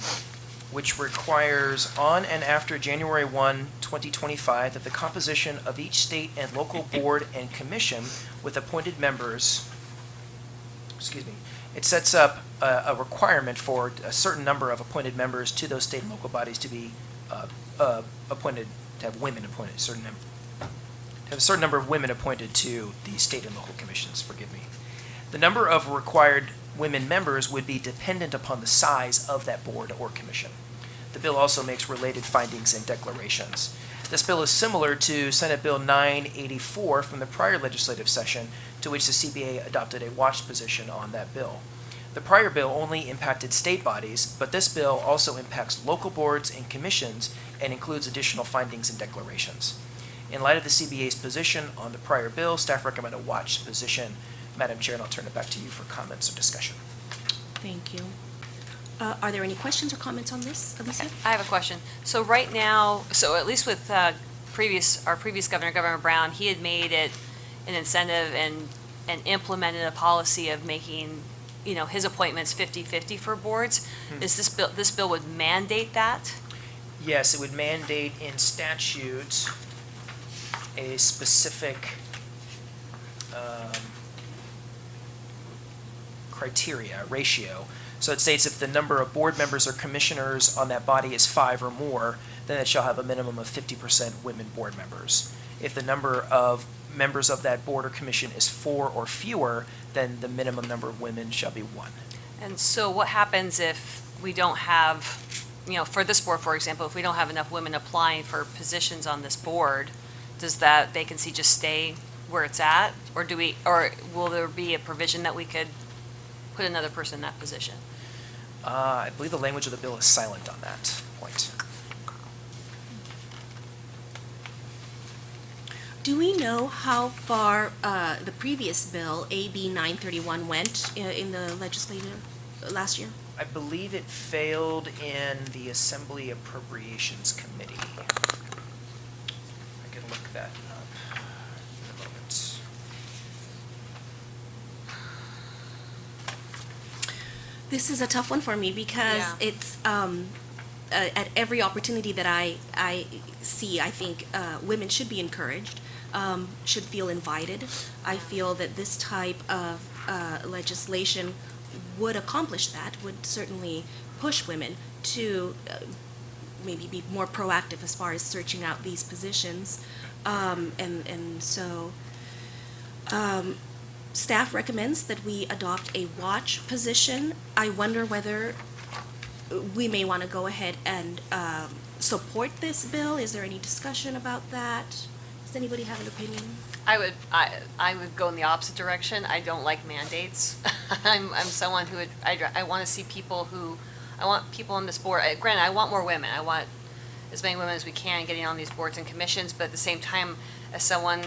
which requires on and after January 1, 2025, that the composition of each state and local board and commission with appointed members, it sets up a requirement for a certain number of appointed members to those state and local bodies to be appointed, to have women appointed, have a certain number of women appointed to the state and local commissions, forgive me. The number of required women members would be dependent upon the size of that board or commission. The bill also makes related findings and declarations. This bill is similar to Senate Bill 984 from the prior legislative session, to which the CBA adopted a watch position on that bill. The prior bill only impacted state bodies, but this bill also impacts local boards and commissions and includes additional findings and declarations. In light of the CBA's position on the prior bill, staff recommend a watch position. Madam Chair, and I'll turn it back to you for comments or discussion. Thank you. Are there any questions or comments on this, Alicia? I have a question. So right now, so at least with our previous governor, Governor Brown, he had made it an incentive and implemented a policy of making, his appointments 50-50 for boards. Is this bill would mandate that? Yes, it would mandate in statute a specific criteria, ratio. So it states if the number of board members or commissioners on that body is 5 or more, then it shall have a minimum of 50% women board members. If the number of members of that board or commission is 4 or fewer, then the minimum number of women shall be 1. And so what happens if we don't have, for this board, for example, if we don't have enough women applying for positions on this board, does that vacancy just stay where it's at? Or will there be a provision that we could put another person in that position? I believe the language of the bill is silent on that point. Do we know how far the previous bill, AB 931, went in the legislative last year? I believe it failed in the Assembly Appropriations Committee. I can look that up in a moment. This is a tough one for me because Yeah. it's at every opportunity that I see, I think women should be encouraged, should feel invited. I feel that this type of legislation would accomplish that, would certainly push women to maybe be more proactive as far as searching out these positions. So staff recommends that we adopt a watch position. I wonder whether we may want to go ahead and support this bill. Is there any discussion about that? Does anybody have an opinion? I would go in the opposite direction. I don't like mandates. I'm someone who I want to see I want people on this board. Granted, I want more women. I want as many women as we can getting on these boards and commissions, but at the same time, as someone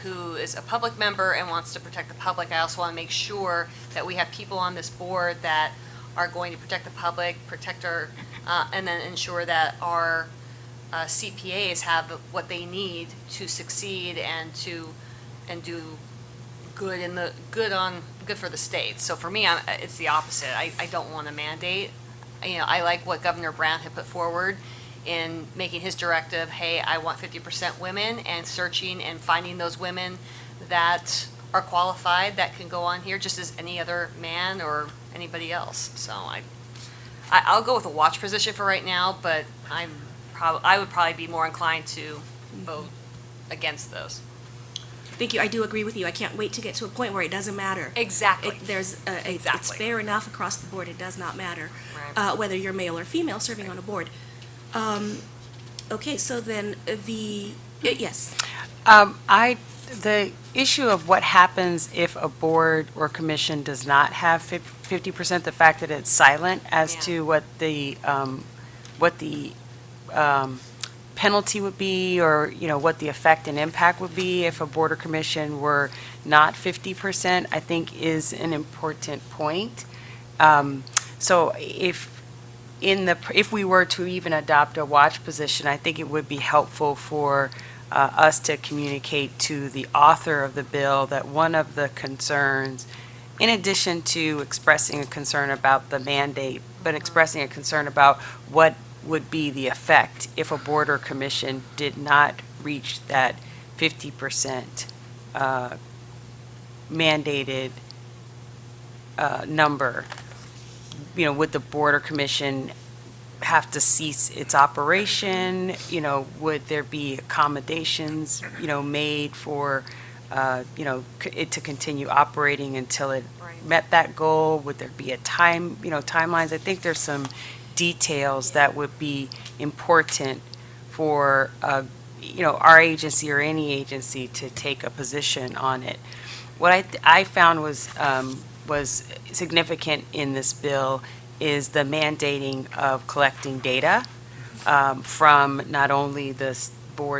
who is a public member and wants to protect the public, I also want to make sure that we have people on this board that are going to protect the public, and then ensure that our CPAs have what they need to succeed and do good for the state. So for me, it's the opposite. I don't want a mandate. I like what Governor Brown had put forward in making his directive, hey, I want 50% women, and searching and finding those women that are qualified that can go on here just as any other man or anybody else. So I'll go with a watch position for right now, but I would probably be more inclined to vote against those. Thank you. I do agree with you. I can't wait to get to a point where it doesn't matter. Exactly. It's Exactly. fair enough across the board. It does not matter Right. whether you're male or female serving on a board. Okay, so then yes. The issue of what happens if a board or commission does not have 50%, the fact that it's silent as Yeah. to what the penalty would be, or, what the effect and impact would be if a board or commission were not 50%, I think is an important point. So if we were to even adopt a watch position, I think it would be helpful for us to communicate to the author of the bill that one of the concerns, in addition to expressing a concern about the mandate, but expressing a concern about what would be the effect if a board or commission did not reach that 50% mandated number. Would the board or commission have to cease its operation? Would there be accommodations, made for, it to continue operating until it Right. met that goal? Would there be a timelines? I think there's some details that would be important for, our agency or any agency to take a position on it. What I found was significant in this bill is the mandating of collecting data from not only the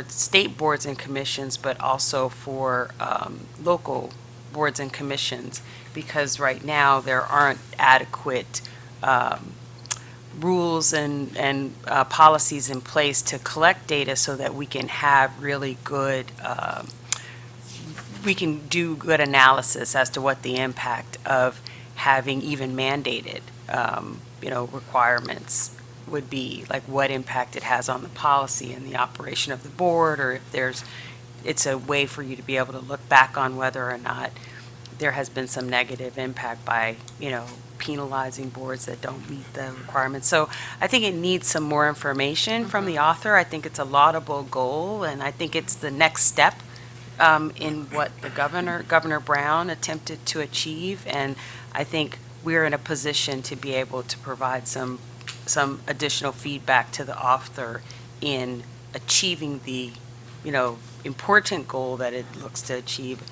state boards and commissions, but also for local boards and commissions, because right now there aren't adequate rules and policies in place to collect data so that we can have really good we can do good analysis as to what the impact of having even mandated, requirements would be, like what impact it has on the policy and the operation of the board, or if it's a way for you to be able to look back on whether or not there has been some negative impact by, penalizing boards that don't meet the requirements. So I think it needs some more information from the author. I think it's a laudable goal, and I think it's the next step in what the Governor Brown attempted to achieve, and I think we're in a position to be able to provide some additional feedback to the author in achieving the, important goal that it looks to achieve,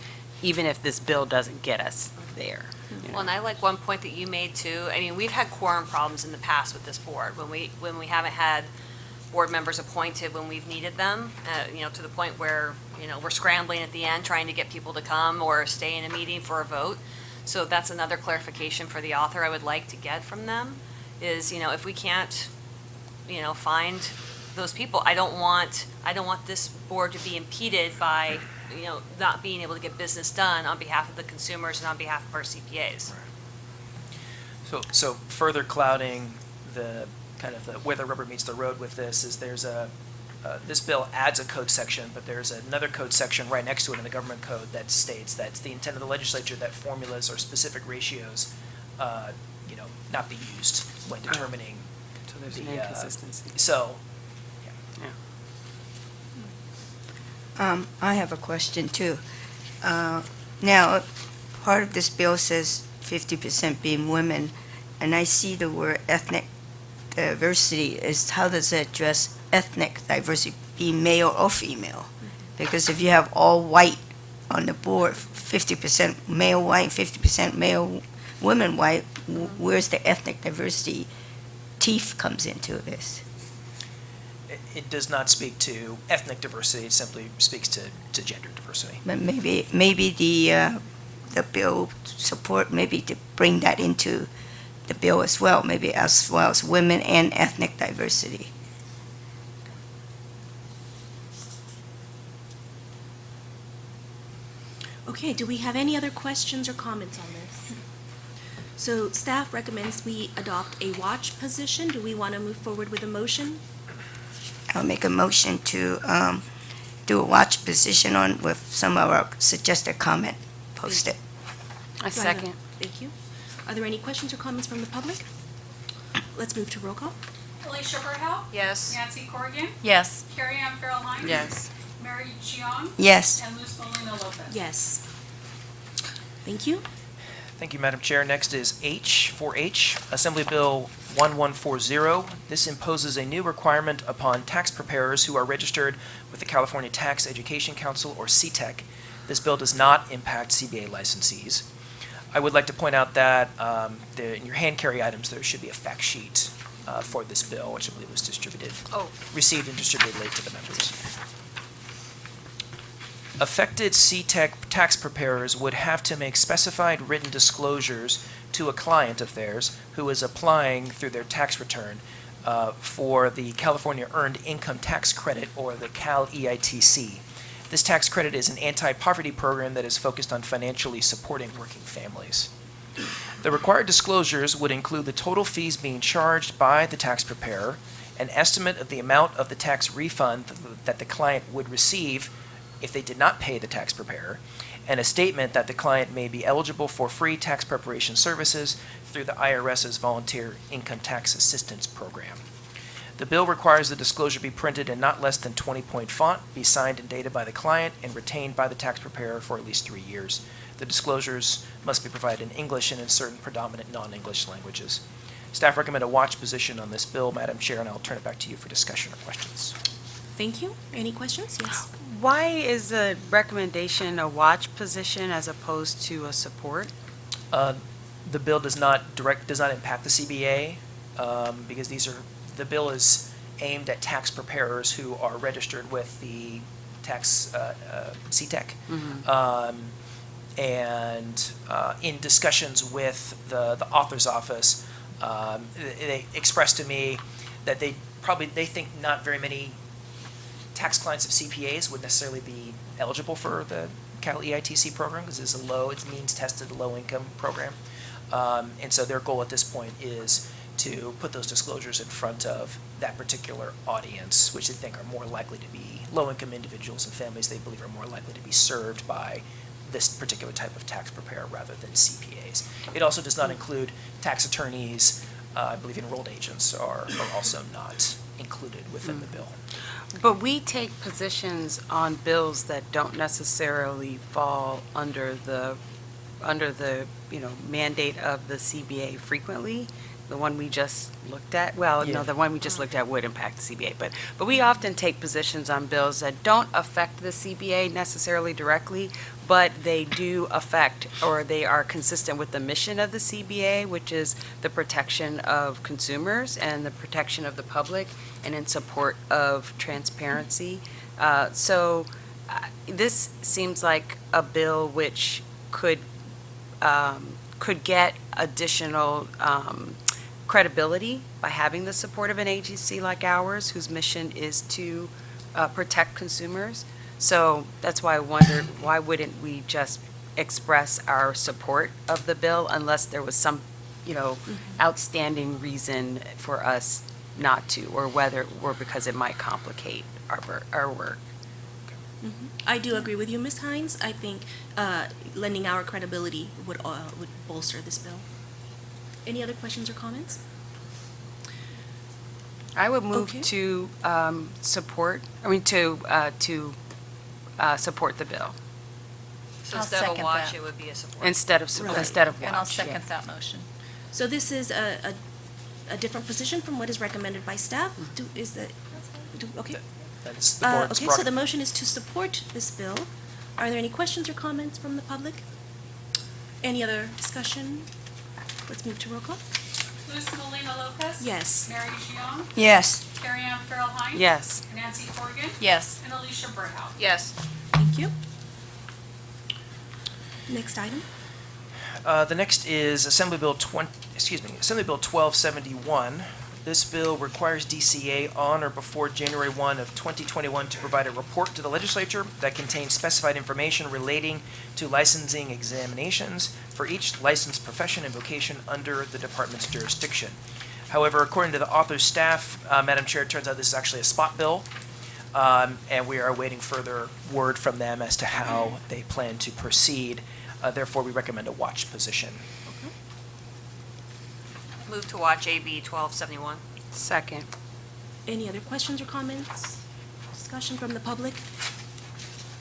even if this bill doesn't get us there. Well, and I like one point that you made too. I mean, we've had quorum problems in the past with this board when we haven't had board members appointed when we've needed them, to the point where, we're scrambling at the end trying to get people to come or stay in a meeting for a vote. So that's another clarification for the author I would like to get from them is, if we can't, find those people, I don't want this board to be impeded by, not being able to get business done on behalf of the consumers and on behalf of our CPAs. So further clouding the kind of where the rubber meets the road with this is this bill adds a code section, but there's another code section right next to it in the government code that states that it's the intent of the legislature that formulas or specific ratios, not be used when determining. So there's an inconsistency. So, I have a question too. Now, part of this bill says 50% being women, and I see the word ethnic diversity. How does it address ethnic diversity, being male or female? Because if you have all white on the board, 50% male white, 50% male women white, where's the ethnic diversity teeth comes into this? it does not speak to ethnic diversity, it simply speaks to gender diversity. But maybe the bill support, maybe to bring that into the bill as well as women and ethnic diversity. Okay, do we have any other questions or comments on this? So staff recommends we adopt a watch position. Do we want to move forward with a motion? I'll make a motion to do a watch position on with some of our suggested comment posted. I Do I have a- second. Thank you. Are there any questions or comments from the public? Let's move to roll call. Alicia Verhel. Yes. Nancy Corrigan. Yes. Carrie Ann Farrell Hines. Yes. Mary Jiang. Yes. And Luz Molina Lopez. Yes. Thank you. Thank you, Madam Chair. Next is H4H, Assembly Bill 1140. This imposes a new requirement upon tax preparers who are registered with the California Tax Education Council, or CTEC. This bill does not impact CBA licensees. I would like to point out that in your hand carry items, there should be a fact sheet for this bill, which I believe was received and distributed late to the members. Affected C-Tech tax preparers would have to make specified written disclosures to a client of theirs who is applying through their tax return for the California Earned Income Tax Credit, or the Cal EITC. This tax credit is an anti-poverty program that is focused on financially supporting working families. The required disclosures would include the total fees being charged by the tax preparer, an estimate of the amount of the tax refund that the client would receive if they did not pay the tax preparer, and a statement that the client may be eligible for free tax preparation services through the IRS's Volunteer Income Tax Assistance Program. The bill requires the disclosure be printed in not less than 20-point font, be signed and dated by the client, and retained by the tax preparer for at least 3 years. The disclosures must be provided in English and in certain predominant non-English languages. Staff recommend a watch position on this bill, Madam Chair, and I'll turn it back to you for discussion or questions. Thank you. Any questions? Yes. Why is the recommendation a watch position as opposed to a support? The bill does not impact the CBA, because the bill is aimed at tax preparers who are registered with the tax C-Tech. And in discussions with the author's office, they expressed to me that they think not very many tax clients of CPAs would necessarily be eligible for the Cal EITC program, because it's it's means-tested, low-income program. And so their goal at this point is to put those disclosures in front of that particular audience, which they think are more likely to be low-income individuals and families they believe are more likely to be served by this particular type of tax preparer rather than CPAs. It also does not include tax attorneys. I believe enrolled agents are also not included within the bill. But we take positions on bills that don't necessarily fall under the mandate of the CBA frequently. The one we just looked at, the one we just looked at would impact the CBA, but we often take positions on bills that don't affect the CBA necessarily directly, but they do affect, or they are consistent with the mission of the CBA, which is the protection of consumers and the protection of the public, and in support of transparency. So this seems like a bill which could get additional credibility by having the support of an agency like ours, whose mission is to protect consumers. So that's why I wondered, why wouldn't we just express our support of the bill unless there was some, outstanding reason for us not to, or because it might complicate our work. I do agree with you, Ms. Hines. I think lending our credibility would bolster this bill. Any other questions or comments? I would move Okay. to support the bill So I'll instead of a second watch, that. it would be a support. instead of Right. watch. And I'll yeah. second that motion. So this is a different position from what is recommended by staff? Okay. That is the board's Okay, so the motion is to support this bill. Are there any questions or comments from the public? Any other discussion? Let's move to roll call. Luz Molina Lopez. Yes. Mary Jiang. Yes. Carrie Ann Farrell Hines. Yes. Nancy Corrigan. Yes. And Alicia Burhout. Yes. Thank you. Next item. The next is Assembly Bill 1271. This bill requires DCA on or before January 1 of 2021 to provide a report to the legislature that contains specified information relating to licensing examinations for each licensed profession and vocation under the department's jurisdiction. However, according to the author's staff, Madam Chair, it turns out this is actually a spot bill, and we are awaiting further word from them as to how they plan to proceed. Therefore, we recommend a watch position. Move to watch AB 1271. Second. Any other questions or comments? Discussion from the public?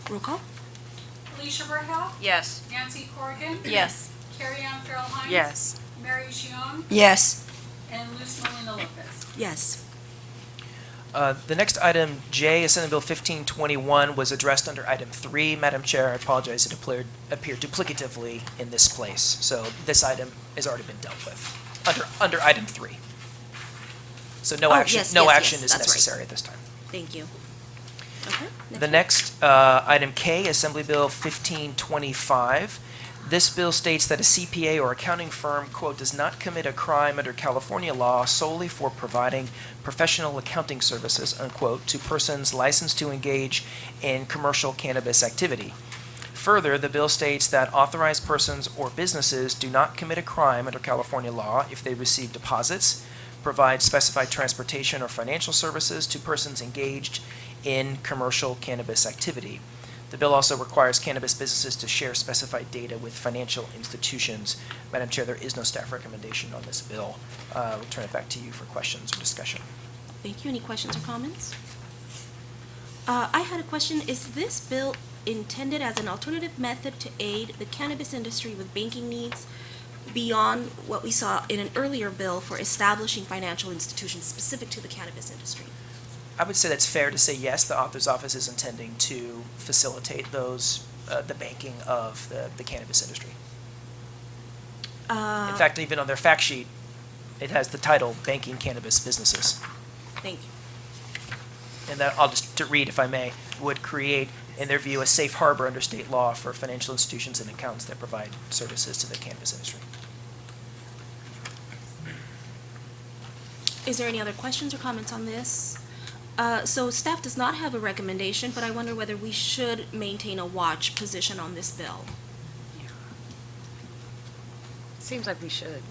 Roll call? Alicia Burhout. Yes. Nancy Corrigan. Yes. Carrie Ann Farrell Hines. Yes. Mary Jiang. Yes. And Luz Molina Lopez. Yes. The next item, J, Assembly Bill 1521, was addressed under item 3. Madam Chair, I apologize, it appeared duplicatively in this place. So this item has already been dealt with under item 3. So no Oh, action yes, is that's right. necessary at this time. Thank you. Okay. The next, item K, Assembly Bill 1525. This bill states that a CPA or accounting firm, quote, "does not commit a crime under California law solely for providing professional accounting services," unquote, to persons licensed to engage in commercial cannabis activity. Further, the bill states that authorized persons or businesses do not commit a crime under California law if they receive deposits, provide specified transportation or financial services to persons engaged in commercial cannabis activity. The bill also requires cannabis businesses to share specified data with financial institutions. Madam Chair, there is no staff recommendation on this bill. We'll turn it back to you for questions or discussion. Thank you. Any questions or comments? I had a question. Is this bill intended as an alternative method to aid the cannabis industry with banking needs beyond what we saw in an earlier bill for establishing financial institutions specific to the cannabis industry? I would say that's fair to say yes, the author's office is intending to facilitate those, the banking of the cannabis industry. In fact, even on their fact sheet, it has the title, Banking Cannabis Businesses. Thank you. And that, I'll just to read if I may, would create, in their view, a safe harbor under state law for financial institutions and accountants that provide services to the cannabis industry. Is there any other questions or comments on this? So staff does not have a recommendation, but I wonder whether we should maintain a watch position on this bill. Seems like we should.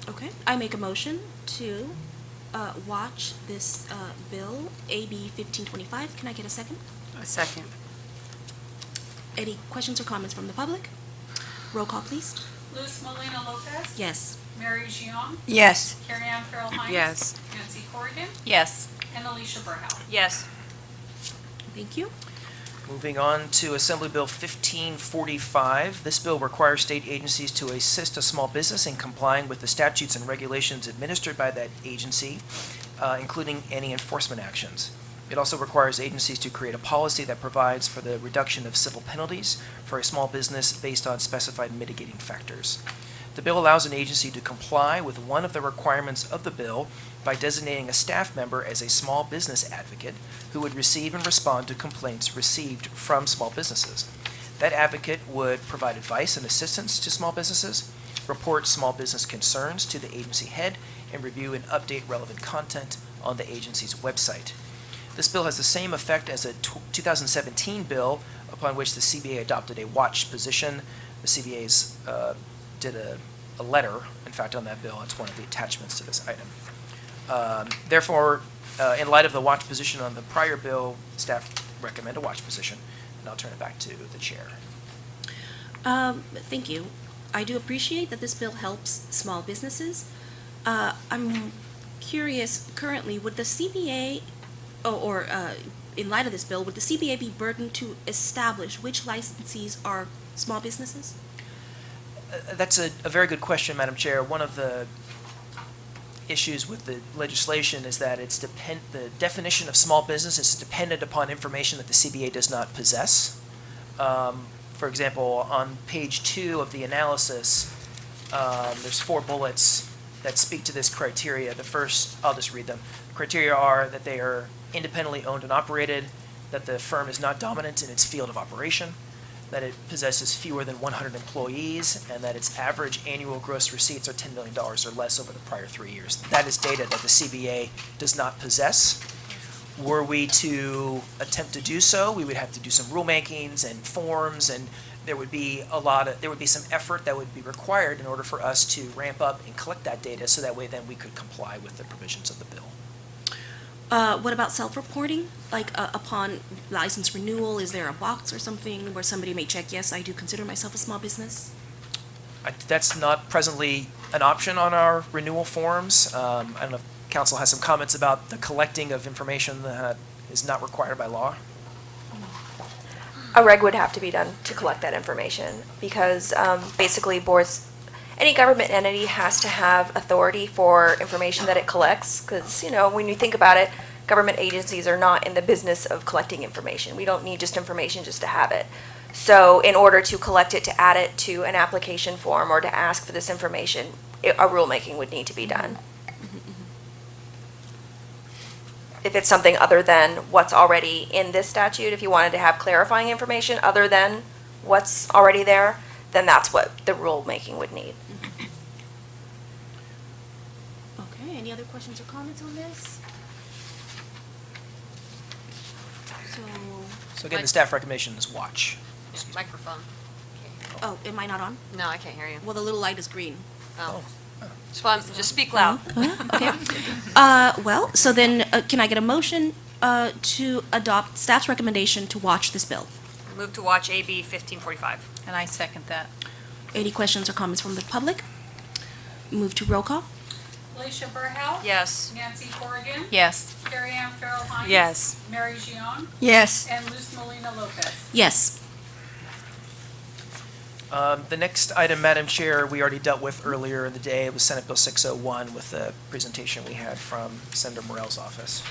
Okay, I make a motion to watch this bill, AB 1525. Can I get a second? A second. Any questions or comments from the public? Roll call, please. Luz Molina Lopez. Yes. Mary Jion. Yes. Carrie Ann Farrell Hines. Yes. Nancy Corrigan. Yes. And Alicia Verhow. Yes. Thank you. Moving on to Assembly Bill 1545. This bill requires state agencies to assist a small business in complying with the statutes and regulations administered by that agency, including any enforcement actions. It also requires agencies to create a policy that provides for the reduction of civil penalties for a small business based on specified mitigating factors. The bill allows an agency to comply with one of the requirements of the bill by designating a staff member as a small business advocate who would receive and respond to complaints received from small businesses. That advocate would provide advice and assistance to small businesses, report small business concerns to the agency head, and review and update relevant content on the agency's website. This bill has the same effect as a 2017 bill upon which the CBA adopted a watch position. The CBA's did a letter, in fact, on that bill. It's one of the attachments to this item. Therefore, in light of the watch position on the prior bill, staff recommend a watch position, and I'll turn it back to the chair. Thank you. I do appreciate that this bill helps small businesses. I'm curious, currently, would the CBA, or in light of this bill, would the CBA be burdened to establish which licensees are small businesses? That's a very good question, Madam Chair. One of the issues with the legislation is that the definition of small business is dependent upon information that the CBA does not possess. For example, on page 2 of the analysis, there's 4 bullets that speak to this criteria. The first, I'll just read them. The criteria are that they are independently owned and operated, that the firm is not dominant in its field of operation, that it possesses fewer than 100 employees, and that its average annual gross receipts are $10 million or less over the prior 3 years. That is data that the CBA does not possess. Were we to attempt to do so, we would have to do some rulemakings and forms, and there would be some effort that would be required in order for us to ramp up and collect that data, so that way then we could comply with the provisions of the bill. What about self-reporting? Like upon license renewal, is there a box or something where somebody may check, yes, I do consider myself a small business? That's not presently an option on our renewal forms. I don't know if council has some comments about the collecting of information that is not required by law. A reg would have to be done to collect that information because basically boards, any government entity has to have authority for information that it collects because, when you think about it, government agencies are not in the business of collecting information. We don't need just information just to have it. So in order to collect it, to add it to an application form or to ask for this information, a rulemaking would need to be done. if it's something other than what's already in this statute, if you wanted to have clarifying information other than what's already there, then that's what the rulemaking would need. Okay, any other questions or comments on this? So again, the staff recommendation is watch. Microphone. Oh, am I not on? No, I can't hear you. Well, the little light is green. Oh. Just speak loud. Okay. Well, so then, can I get a motion to adopt staff's recommendation to watch this bill? Move to watch AB 1545. And I second that. Any questions or comments from the public? Move to roll call? Alicia Burhow. Yes. Nancy Corrigan. Yes. Carrie Ann Farrell Hines. Yes. Mary Jion. Yes. And Luz Molina Lopez. Yes. The next item, Madam Chair, we already dealt with earlier in the day. It was Senate Bill 601 with the presentation we had from Senator Morell's office.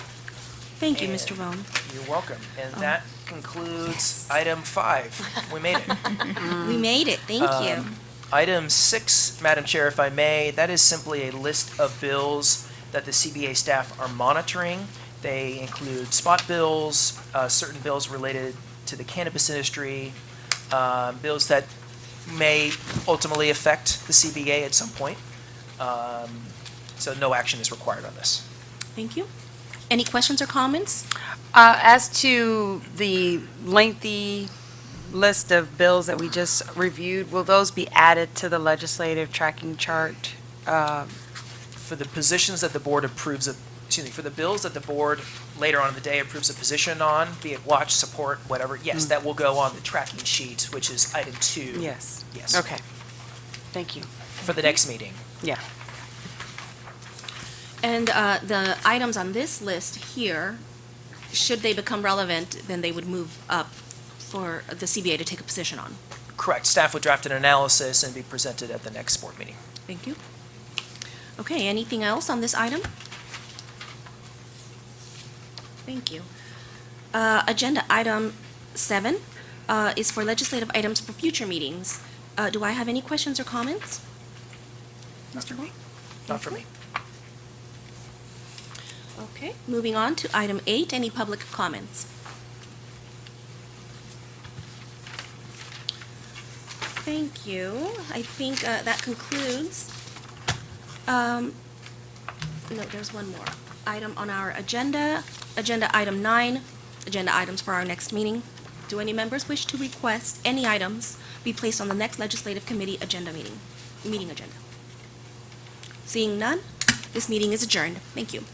Thank you, And Mr. Roan. You're welcome. And that concludes item 5. We made it. We made it, thank you. Item 6, Madam Chair, if I may, that is simply a list of bills that the CBA staff are monitoring. They include spot bills, certain bills related to the cannabis industry, bills that may ultimately affect the CBA at some point. So no action is required on this. Thank you. Any questions or comments? As to the lengthy list of bills that we just reviewed, will those be added to the legislative tracking chart? For the positions that the board approves of, for the bills that the board later on in the day approves a position on, be it watch, support, whatever, yes, that will go on the tracking sheet, which is item 2. Yes. Yes. Okay. Thank you. For the next meeting. Yeah. And the items on this list here, should they become relevant, then they would move up for the CBA to take a position on. Correct. Staff would draft an analysis and be presented at the next board meeting. Thank you. Okay, anything else on this item? Thank you. Agenda item 7 is for legislative items for future meetings. Do I have any questions or comments? Mr. Roy? Not for me. Okay, moving on to item 8, any public comments? Thank you. I think that concludes. No, there's one more item on our agenda. Agenda item 9, agenda items for our next meeting. Do any members wish to request any items be placed on the next legislative committee agenda meeting agenda? Seeing none, this meeting is adjourned. Thank you.